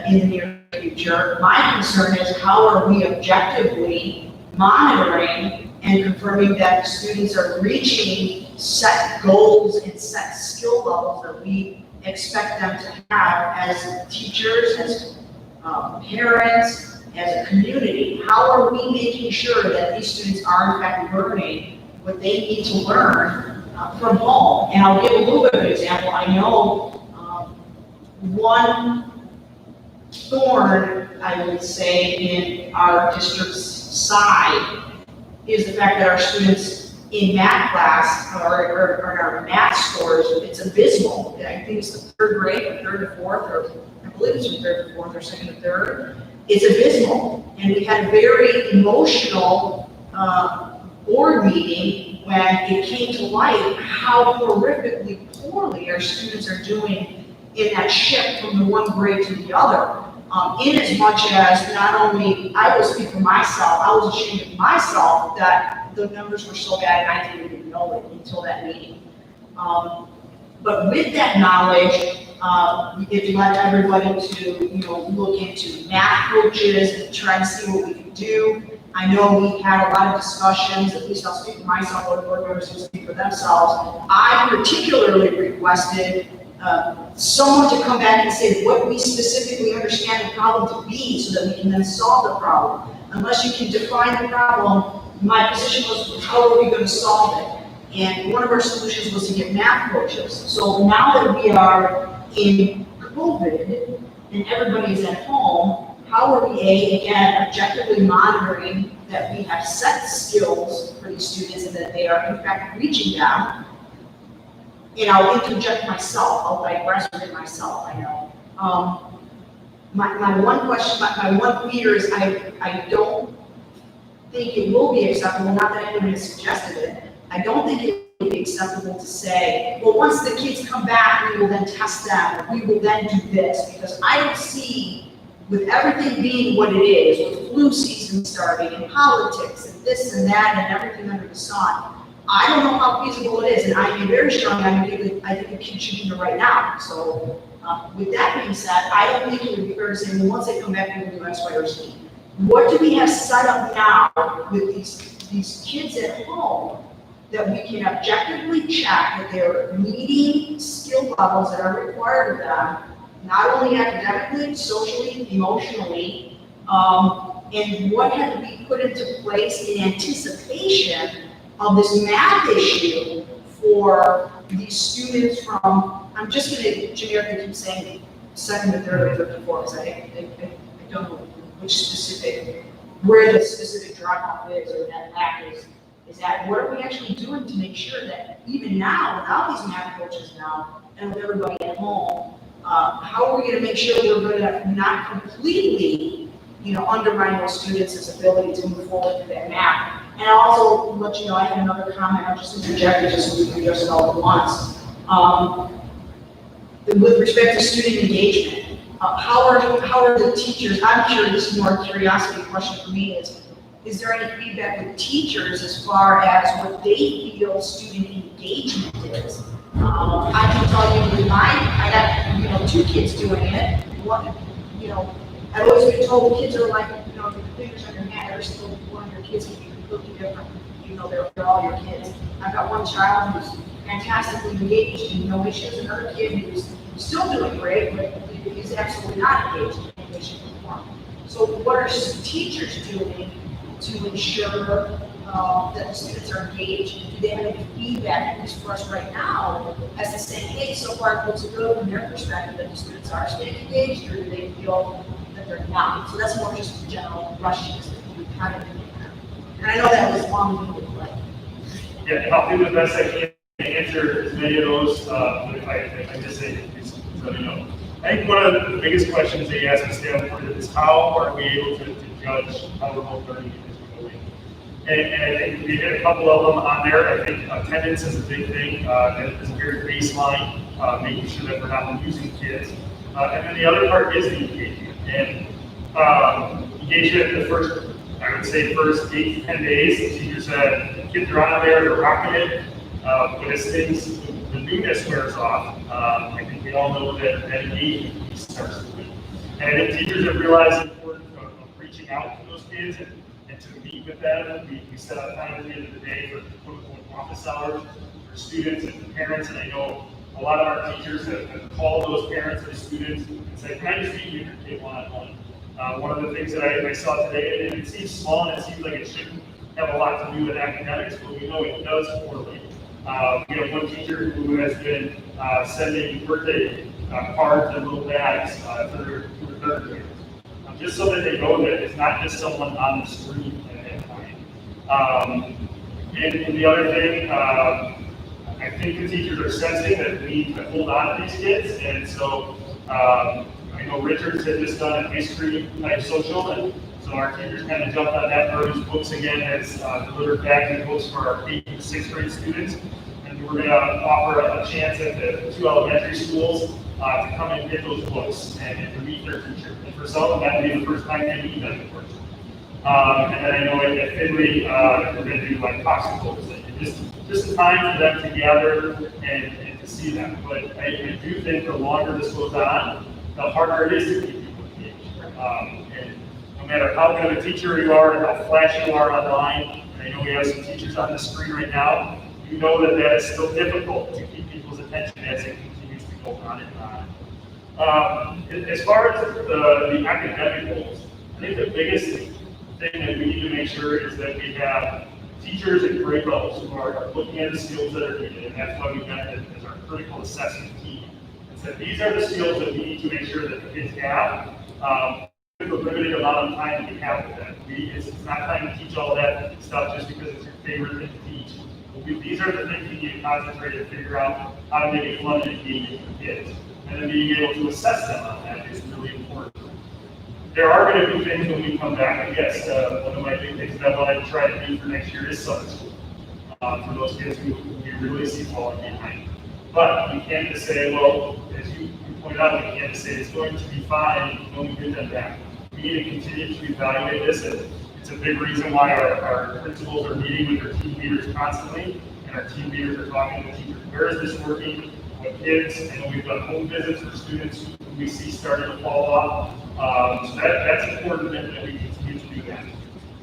in the near future. My concern is how are we objectively monitoring and confirming that the students are reaching set goals and set skill levels that we expect them to have as teachers, as parents, as a community. How are we making sure that these students are in fact learning what they need to learn from home? And I'll give a little bit of an example. I know one thorn, I would say, in our district's side is the fact that our students in math class or our math scores, it's abysmal. I think it's the third grade, or third to fourth, or I believe it's from third to fourth or second to third. It's abysmal. And we had a very emotional board meeting when it came to light how horrifically poorly our students are doing in that shift from the one grade to the other. In as much as not only, I will speak for myself, I was ashamed of myself that the numbers were so bad and I didn't even know it until that meeting. But with that knowledge, it led everybody to, look into math coaches and try to see what we could do. I know we had a lot of discussions, at least I'll speak for myself, or the board members will speak for themselves. I particularly requested someone to come back and say what we specifically understand the problem to be so that we can then solve the problem. Unless you can define the problem, my position was, how are we going to solve it? And one of our solutions was to get math coaches. So now that we are in COVID and everybody is at home, how are we, again, objectively monitoring that we have set skills for these students and that they are in fact reaching them? And I'll interject myself, I'll digress within myself, I know. My one question, my one fear is I don't think it will be acceptable, not that anyone has suggested it, I don't think it would be acceptable to say, well, once the kids come back, we will then test them, we will then do this, because I don't see, with everything being what it is, with flu season starting, and politics, and this and that, and everything under the sun, I don't know how feasible it is, and I am very strong, I think the kids should do it right now. So, with that being said, I don't think it would be fair to say, well, once they come back, we will do X, Y, or Z. What do we have set up now with these kids at home that we can objectively check that they're meeting skill levels that are required of them, not only academically, socially, emotionally, and what had to be put into place in anticipation of this math issue for these students from, I'm just going to generically keep saying second to third or third to fourth, because I don't know which specific, where the specific drop-off is or that lack is that. What are we actually doing to make sure that even now, without these math coaches now, and with everybody at home, how are we going to make sure we're going to not completely, undermine those students' ability to move forward with that math? And I'll also let you know, I have another comment, I'll just interject it just so we can address it all at once. With respect to student engagement, how are the teachers, I'm sure this is more a curiosity question for me, is there any feedback with teachers as far as what they feel student engagement is? I can tell you with I got, 2 kids doing it. One, I've always been told kids are like, your fingers on your hand, every single one of your kids can be completely different, they're all your kids. I've got one child who's fantastically engaged and no issues, another kid who's still doing great, but he's absolutely not engaged in any way, shape, or form. So what are teachers doing to ensure that the students are engaged? Do they have any feedback, at least for us right now, as to say, hey, so far it looks good from their perspective that the students are staying engaged, or do they feel that they're not? So that's more just a general rush that we kind of do. And I know that was long-winded, but. Yeah, I'll do the best I can to answer as many of those, but if I just say, please let me know. I think one of the biggest questions they ask us down is how are we able to judge how remote learning is going? And I think we hit a couple of them on there. I think attendance is a big thing. That is a very baseline, making sure that we're not losing kids. And then the other part is the engagement. And engagement in the first 8 to 10 days, the teacher said, kids are on there, they're rocking it. But as the newness wears off, I think we all know that engagement starts to win. And I think teachers have realized the importance of reaching out to those kids and to meet with them. We set up time at the end of the day for quote-unquote office hours for students and parents, and I know a lot of our teachers have called those parents and students and said, can I just meet you and your kid one-on-one? One of the things that I saw today, and it seems small and it seems like it shouldn't have a lot to do with academics, but we know it does correlate. We have one teacher who has been sending birthday cards and little bags for their third graders, just so that they know that it's not just someone on the screen at that time. And the other thing, I think the teachers are sensing that we need to hold on to these kids, and so I know Richards had just done an ice cream type social, and so our teachers kind of jumped on that. Bruce Books again has delivered bags and books for our 8th and 6th grade students, and we're going to offer a chance at the 2 elementary schools to come and get those books and to meet their teacher. And for some of them, that will be the first time they meet them, of course. And then I know at Finley, we're going to do like popsicles, and just time for them to gather and to see them. But I do think the longer this goes on, the harder it is to keep people engaged. And no matter how good of a teacher you are and how flashy you are online, and I know we have some teachers on the screen right now, you know that is still difficult to keep people's attention as it continues to go on and on. As far as the academic goals, I think the biggest thing that we need to make sure is that we have teachers at grade levels who are looking at the skills that are needed, and that's why we've got it as our critical assessment team. And so these are the skills that we need to make sure that the kids have. The limited amount of time that we have with them. It's not time to teach all that stuff just because it's your favorite thing to teach. These are the things we need to concentrate and figure out how to make it fun and engaging for kids. And then being able to assess them on that is really important. There are going to be things when we come back. I guess one of my big things that I want to try to do for next year is summer school for those kids who we really see falling behind. But we can't just say, well, as you pointed out, we can't just say it's going to be fine when we get them back. We need to continue to evaluate this, and it's a big reason why our principals are meeting with their team leaders constantly, and our team leaders are talking to teachers. Where is this working with kids? And we've done home visits for students who we see starting to fall off. So that's important that we continue to do that.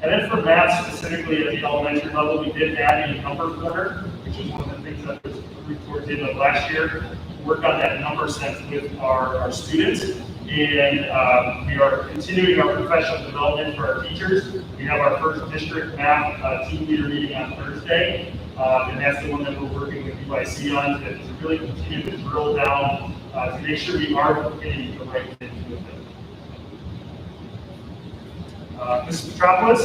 And then for math specifically at the elementary level, we did add a number corner, which is one of the things that was towards the end of last year. Work on that number sense with our students. And we are continuing our professional development for our teachers. We have our first district math team leader meeting on Thursday. And that's the one that we're working with UIC on to really continue to drill down to make sure we are getting the right things with them. Mrs. Metropolis?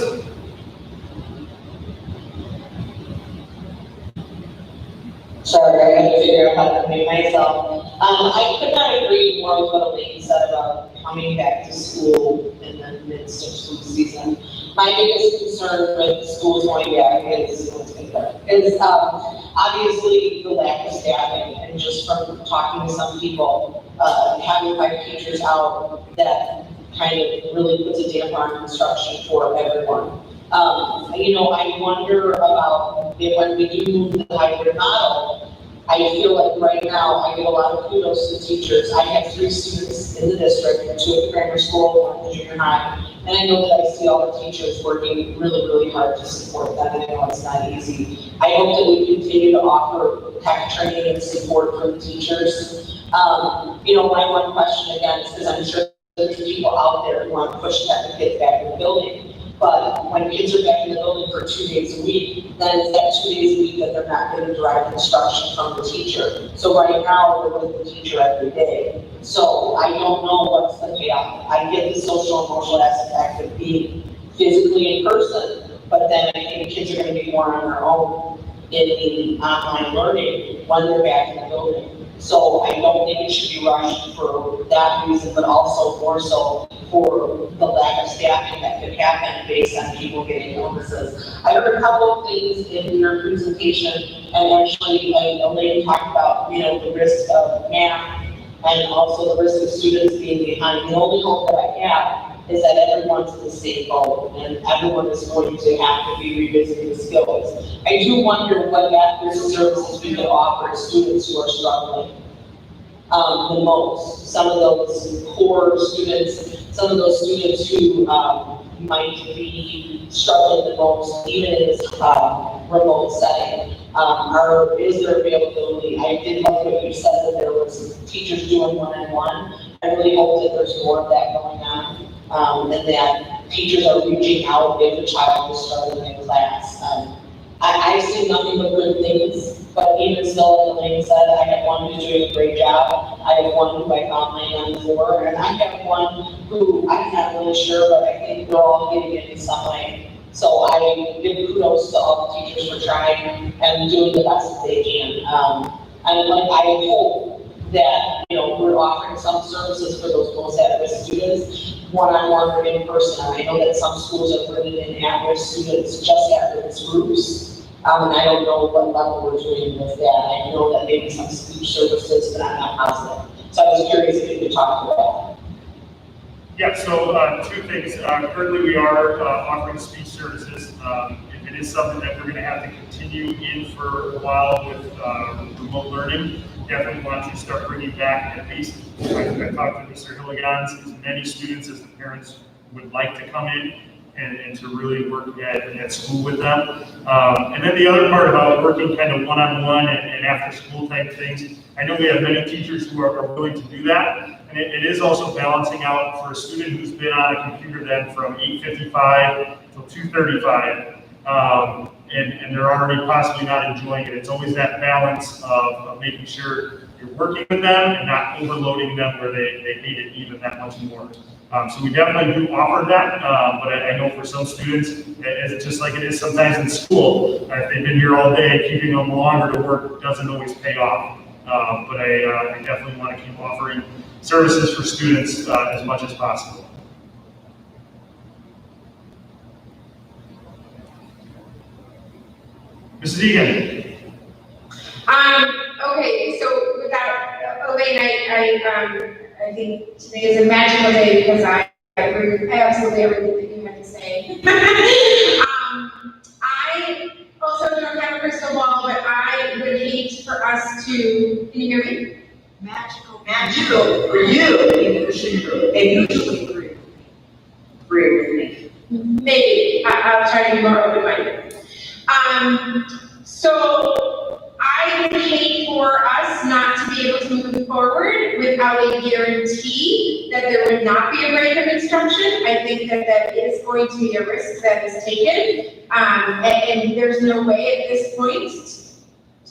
Sorry, I had to figure out how to make myself. I could not agree more with what Elaine said about coming back to school in the midst of school season. My biggest concern with schools going back is obviously the lack of staffing, and just from talking to some people, having 5 teachers out, that kind of really puts a damper on construction for everyone. I wonder about when we do move the hybrid model. I feel like right now I give a lot of kudos to teachers. I have 3 students in the district, 2 at the grammar school, 1 at the junior high, and I know that I see all the teachers working really, really hard to support them, and I know it's not easy. I hope that we continue to offer tech training and support for the teachers. My one question again is because I'm sure there's people out there who want to push the kids back in the building. But when kids are back in the building for 2 days a week, then it's that 2 days a week that they're not getting direct instruction from the teacher. So right now, they're with the teacher every day. So I don't know what's the payoff. I get the social and emotional aspect of being physically in person, but then I think kids are going to be more on their own in online learning when they're back in the building. So I don't think it should be rushed for that reason, but also more so for the lack of staffing that could happen based on people getting illnesses. I heard a couple of things in your presentation, and actually Elaine talked about, the risk of math and also the risk of students being behind. The only hope that I have is that everyone's in the same boat and everyone is going to have to be revisiting the skills. I do wonder what that business services we could offer to students who are struggling. the most. Some of those poor students, some of those students who might be struggling the most, even in this remote setting, is there availability? I did love what you said, that there was teachers doing one-on-one. I really hope that there's more of that going on, and that teachers are reaching out if a child is struggling in class. I've seen nothing but good things, but even still, like Elaine said, I have one who's doing a great job. I have one who I found laying on the floor, and I have one who I'm not really sure, but I think they're all getting it in some way. So I give kudos to all the teachers for trying and doing the best that they can. And like, I hope that, we're offering some services for those most at-risk students, one-on-one or in person. I know that some schools are bringing in at-risk students, just at-risk groups. And I don't know what level we're doing with that. I know that maybe some speech services, but I'm not positive. So I was curious if you could talk about that. Yeah, so two things. Currently, we are offering speech services. If it is something that we're going to have to continue in for a while with remote learning, definitely want to start bringing back at least, I talked to Mr. Hilligans, as many students as the parents would like to come in and to really work at school with them. And then the other part about working kind of one-on-one and after-school type things, I know we have many teachers who are willing to do that. And it is also balancing out for a student who's been on a computer then from 8:55 till 2:35, and they're already possibly not enjoying it. It's always that balance of making sure you're working with them and not overloading them where they need it even that much more. So we definitely do offer that, but I know for some students, it's just like it is sometimes in school. If they've been here all day, keeping them longer to work doesn't always pay off. But I definitely want to keep offering services for students as much as possible. Mrs. Egan. Okay, so without Elaine, I think today is a magical day because I agree with absolutely everything that you had to say. I also don't have a crystal ball, but I would hate for us to, can you hear me? Magical for you, and usually agree with me. Maybe, I'll try to be more open-minded. So I would hate for us not to be able to move forward without a guarantee that there would not be a break of instruction. I think that is going to be a risk that is taken, and there's no way at this point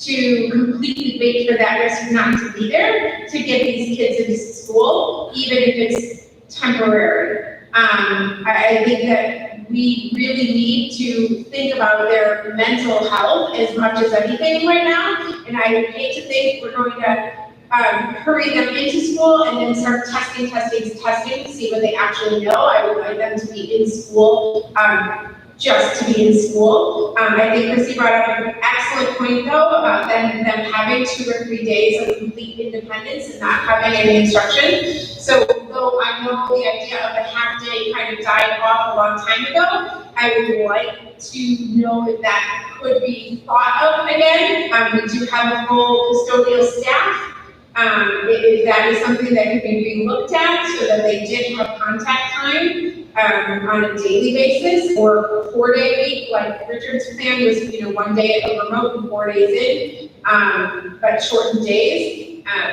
to completely wait for that risk not to be there to get these kids into school, even if it's temporary. I think that we really need to think about their mental health as much as anything right now. And I would hate to think we're going to hurry them into school and then start testing to see what they actually know. I would like them to be in school just to be in school. I think Chrissy brought up an excellent point though about them having 2 or 3 days of complete independence and not having any instruction. So though I know the idea of a half day kind of died off a long time ago, I would like to know if that could be thought of again. We do have a full custodial staff. If that is something that could be re-looked at so that they did have contact time on a daily basis, or a 4-day week, like Richard's plan was, 1 day at the remote and 4 days in, but shortened days.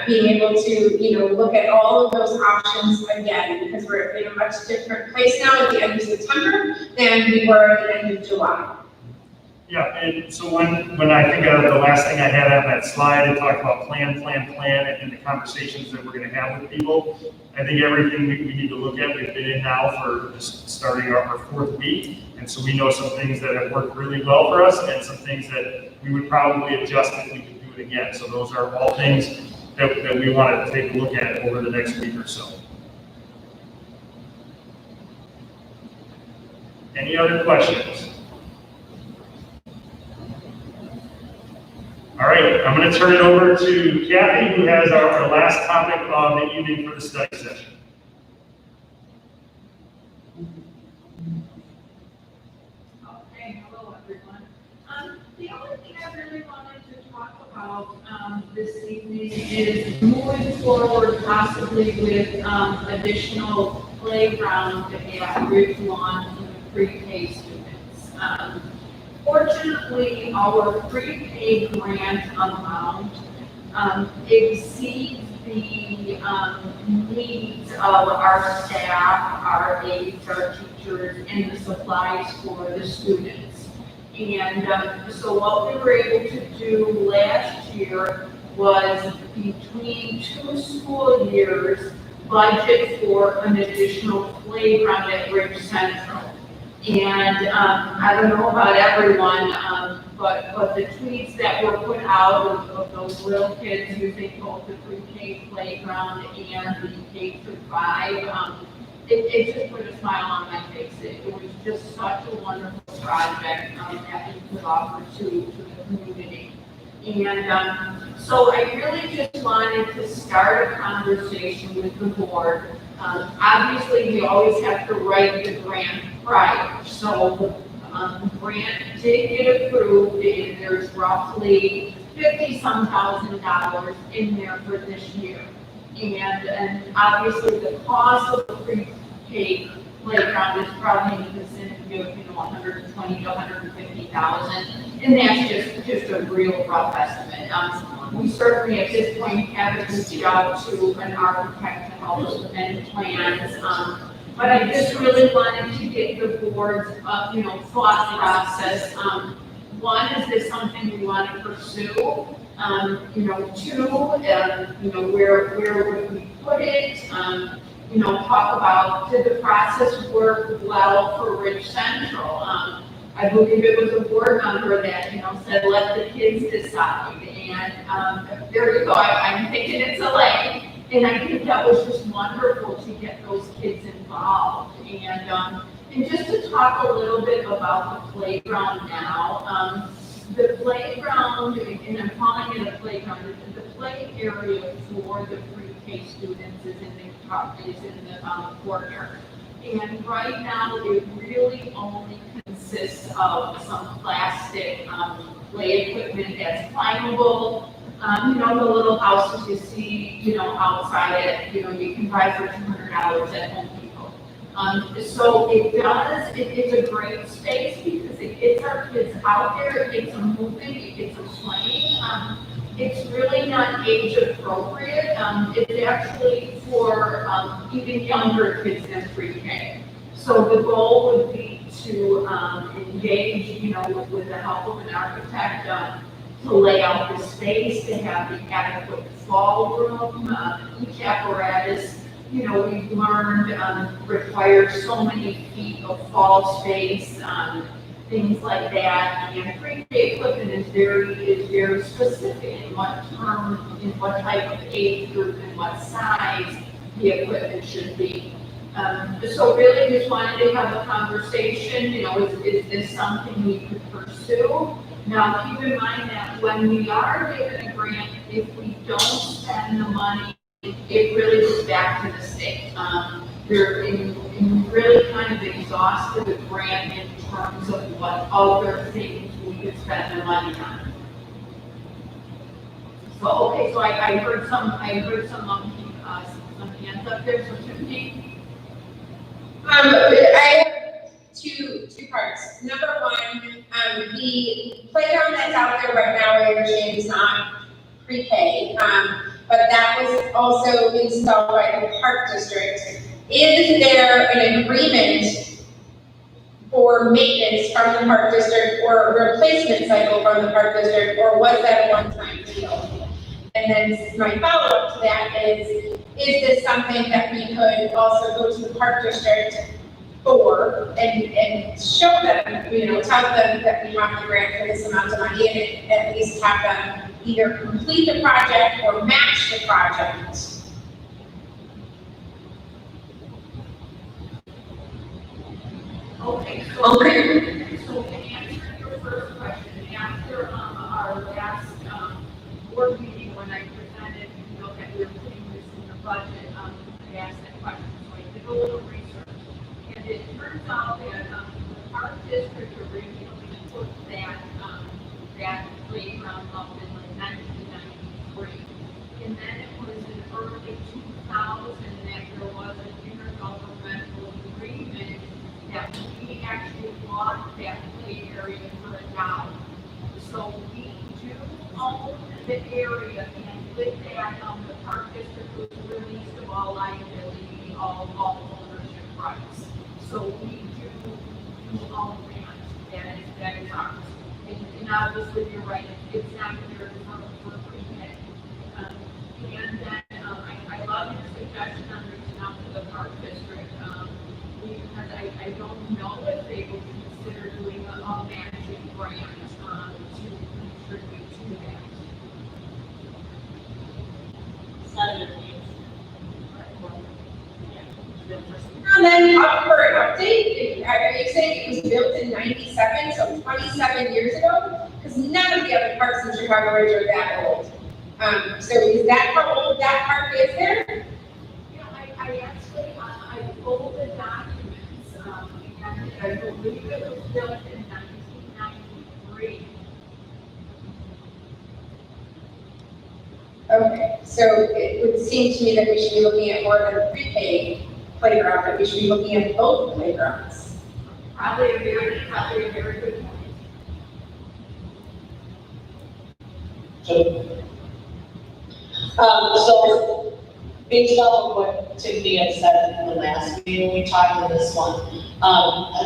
Being able to, look at all of those options again, because we're in a much different place now at the end of September than we were at the end of July. Yeah, and so when I think of the last thing I had on that slide, it talked about plan, and the conversations that we're going to have with people. I think everything we need to look at, we've been in now for just starting our 4th week, and so we know some things that have worked really well for us, and some things that we would probably adjust if we could do it again. So those are all things that we want to take a look at over the next week or so. Any other questions? All right, I'm going to turn it over to Kathy, who has our last topic of the evening for the study session. Okay, hello everyone. The only thing I really wanted to talk about, this evening is moving forward possibly with, additional playground at Ridge Lawn for the pre-K students. Fortunately, our pre-K grant amount, exceeds the, needs of our staff, our aides, our teachers, and the supplies for the students. And so what we were able to do last year was between 2 school years, budget for an additional playground at Ridge Central. And I don't know about everyone, but the tweets that were put out of those little kids using both the pre-K playground and the K through 5, it just put a smile on my face. It was just such a wonderful project that we could offer to the community. And so I really just wanted to start a conversation with the board. Obviously, we always have to write the grant prior. So the grant did get approved, and there's roughly $50-some thousand in there for this year. And obviously, the cost of the pre-K playground is probably in the vicinity of, 120 to 150,000, and that's just a real rough estimate. We certainly at this point haven't reached out to an architect to help us with any plans, but I just really wanted to get the board's, thought process. One, is this something we want to pursue? 2, where would we put it? Talk about, did the process work well for Ridge Central? I believe it was a board member that, said, let the kids decide. And there you go, I'm thinking it's a lane. And I think that was just wonderful to get those kids involved. And just to talk a little bit about the playground now. The playground, and I'm calling it a playground, the play area for the pre-K students is in the corner. And right now, it really only consists of some plastic play equipment that's climbable. The little houses you see, outside it, you can buy for $200 at Home Depot. So it's a great space because it gets our kids out there, it gets them moving, it gets them playing. It's really not age appropriate. It's actually for even younger kids than pre-K. So the goal would be to engage, with the help of an architect, to lay out the space, to have the adequate fall room. Each apparatus, we've learned requires so many feet of fall space, things like that. And pre-K equipment is very specific in what type of age group and what size the equipment should be. So really just wanted to have a conversation, is this something we could pursue? Now, keep in mind that when we are given a grant, if we don't spend the money, it really goes back to the state. We're really kind of exhausted the grant in terms of what other things we could spend the money on. So, okay, so I heard some hands up there, so Tiffany. I have two parts. Number one, the playground that's out there right now, I understand, is not pre-K, but that was also installed by the Park District. Is there an agreement for maintenance from the Park District or a replacement cycle from the Park District, or was that a one-time deal? And then my follow-up to that is this something that we could also go to the Park District for and show them, tell them that we want the grant for this amount of money, and at least have them either complete the project or match the project? Okay, so to answer your first question, after our last board meeting, when I presented, that we were putting this in the budget, I asked that question, so I did a little research. And it turns out that the Park District originally put that down. So we do own the area, and with that, the park district was released of all liability, all ownership rights. So we do own land, that is ours. And obviously, you're right, it's not there for prepay. And then, I love your suggestion on reaching out to the park district, because I don't know if they would consider doing a matching grant, to contribute to that. And then for an update, are you saying it was built in 97, so 27 years ago? Because none of the other parks in Chicago Ridge are that old. So is that how old that park is there? Yeah, I actually, I pulled the documents, and I believe it was built in 1993. Okay, so it would seem to me that we should be looking at more than a pre-K playground, that we should be looking at both playgrounds. Probably a very good point. So, based off of what Tiffany had said in the last meeting, we talked on this one,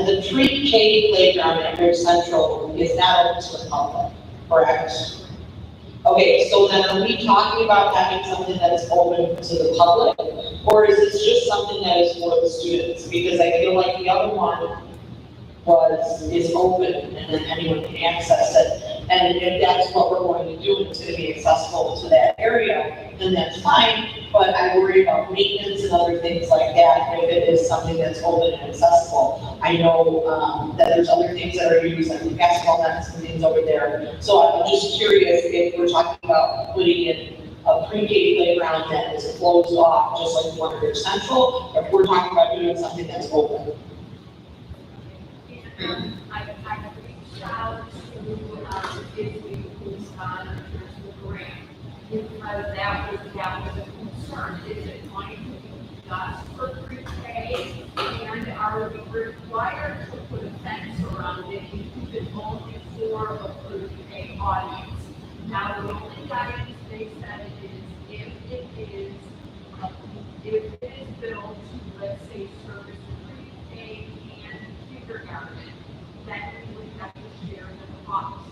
the pre-K playground at Fair Central is not open to the public, correct? Okay, so then are we talking about having something that is open to the public, or is this just something that is for the students? Because I feel like the other one is open and then anyone can access it. And if that's what we're going to do, and it's going to be accessible to that area, then that's fine. But I worry about maintenance and other things like that if it is something that's open and accessible. I know that there's other things that are used, like basketball nets and things over there. So I'm just curious if we're talking about putting in a pre-K playground that is closed off, just like one at Central, or if we're talking about doing something that's open. I reached out to Disney, who's monitors the grant, because that was a concern. Is it going to be just for pre-K, and are we required to put a fence around it if it's only for a pre-K audience? Now, the only guidance they said is if it is built to, let's say, service pre-K and kindergarten, then we would have to share the cost.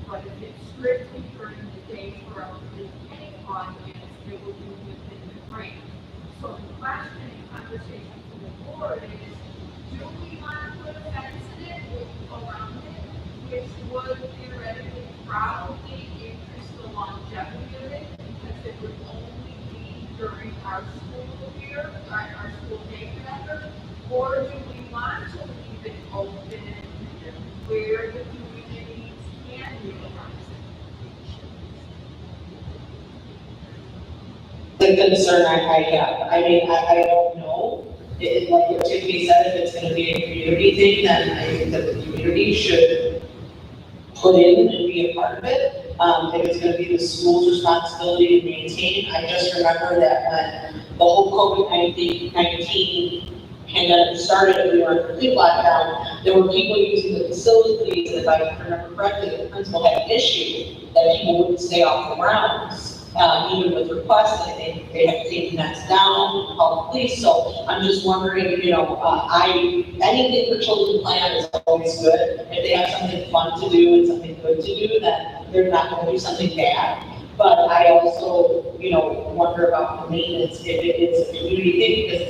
But if it's strictly during the day for our pre-K audience, it would be within the grant. So the question and conversation for the board is, do we want to put a fence in it around it, which would theoretically probably increase the longevity of it, because it would only be during our school year, our school day rather, or do we want to leave it open where the communities can utilize it? The concern I have, I mean, I don't know. Like what Tiffany said, if it's gonna be a community thing, then I think that the community should put in and be a part of it. If it's gonna be the school's responsibility to maintain, I just remember that when the whole COVID-19 pandemic started and we were in complete lockdown, there were people using the facilities, and if I remember correctly, the principal had an issue that people wouldn't stay off the grounds. Even with requests, I think they have taken that down, call the police, so I'm just wondering, anything for children plan is always good. If they have something fun to do and something good to do, then they're not gonna do something bad. But I also, wonder about the maintenance, if it is a community thing, because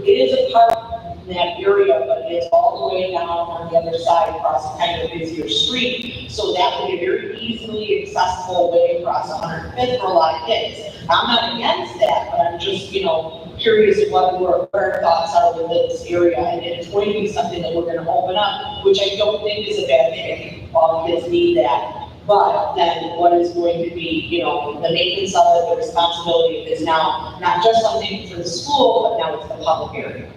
it is a park in that area, but it's all the way down on the other side across a kind of busier street. So that would be a very easily accessible way across 105th for a lot of kids. I'm not against that, but I'm just, curious what our thoughts are within this area. And it's going to be something that we're going to open up, which I don't think is a bad thing. I think all kids need that. But then what is going to be, the maintenance of it, the responsibility is now not just something for the school, but now it's the public area.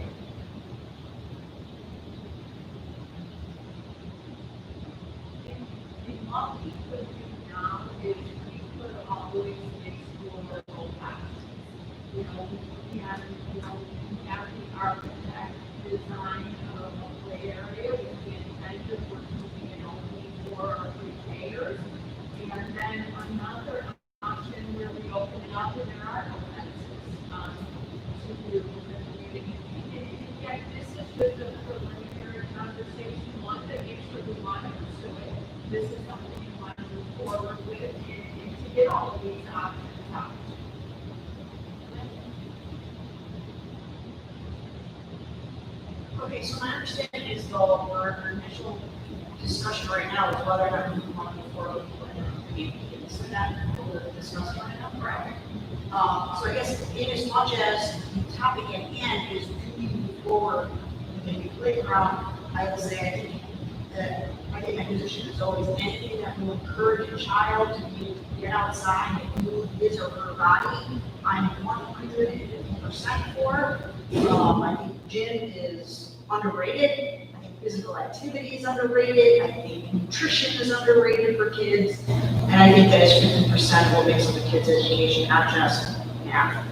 What we could do now is we could always explore local options. We can, have the architect design a play area with the intent of we're using it only And then another option where we open it up and there are no fences, to do the community. And yet this is with the preliminary conversation, one that makes sure we want to pursue it. This is something you want to move forward with and to get all of these options out. Okay, so my understanding is though, our initial discussion right now is whether or not we want to move forward with community. So that we're discussing right now, correct? So I guess in as much as the topic at hand is do we move forward with a new playground, I would say I think my position is always anything that will encourage a child to get outside and move his or her body. I'm 150% for. I think gym is underrated. I think physical activity is underrated. I think nutrition is underrated for kids. And I think that is 50% what makes up a kid's education, not just math.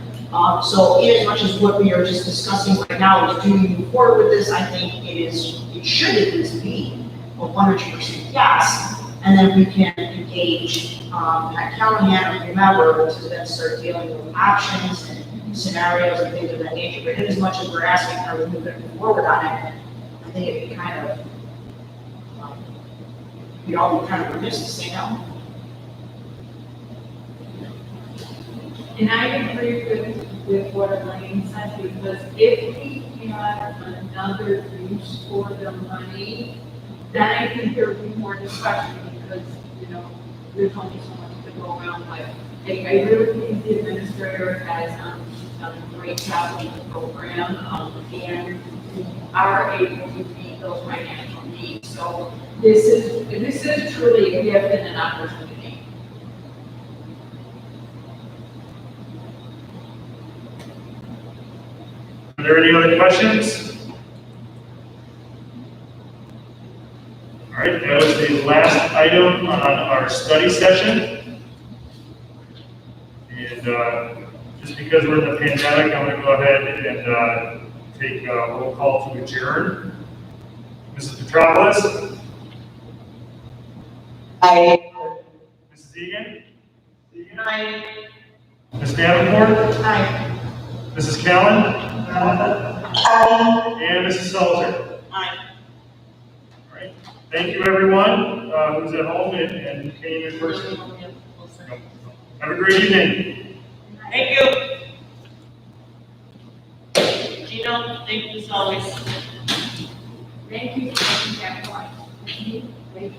So in as much as what we are just discussing right now is do we move forward with this, I think it should at least be a 100% yes. And then we can engage at Callahan, remember, to then start dealing with options and scenarios and things of that nature. But in as much as we're asking how we move forward on it, I think it'd be kind of, we'd all be kind of remiss to say no. And I agree with what Elaine said, because if we had another use for the money, then I think there would be more discussion, because, there's only so much to go around with. I really think the administrator has done a great job with the program, and we are able to meet those financial needs. So this is truly a gift and an opportunity. Are there any other questions? All right, that was the last item on our study session. And just because we're in the pandemic, I'm going to go ahead and take a roll call to adjourn. Mrs. Petropoulos? Aye. Mrs. Egan? Aye. Ms. Davenport? Aye. Mrs. Callen? Aye. And Mrs. Salter? Aye. All right. Thank you, everyone who's at home and came in person. Have a great evening. Thank you. Gino, thank you as always. Thank you for taking that point.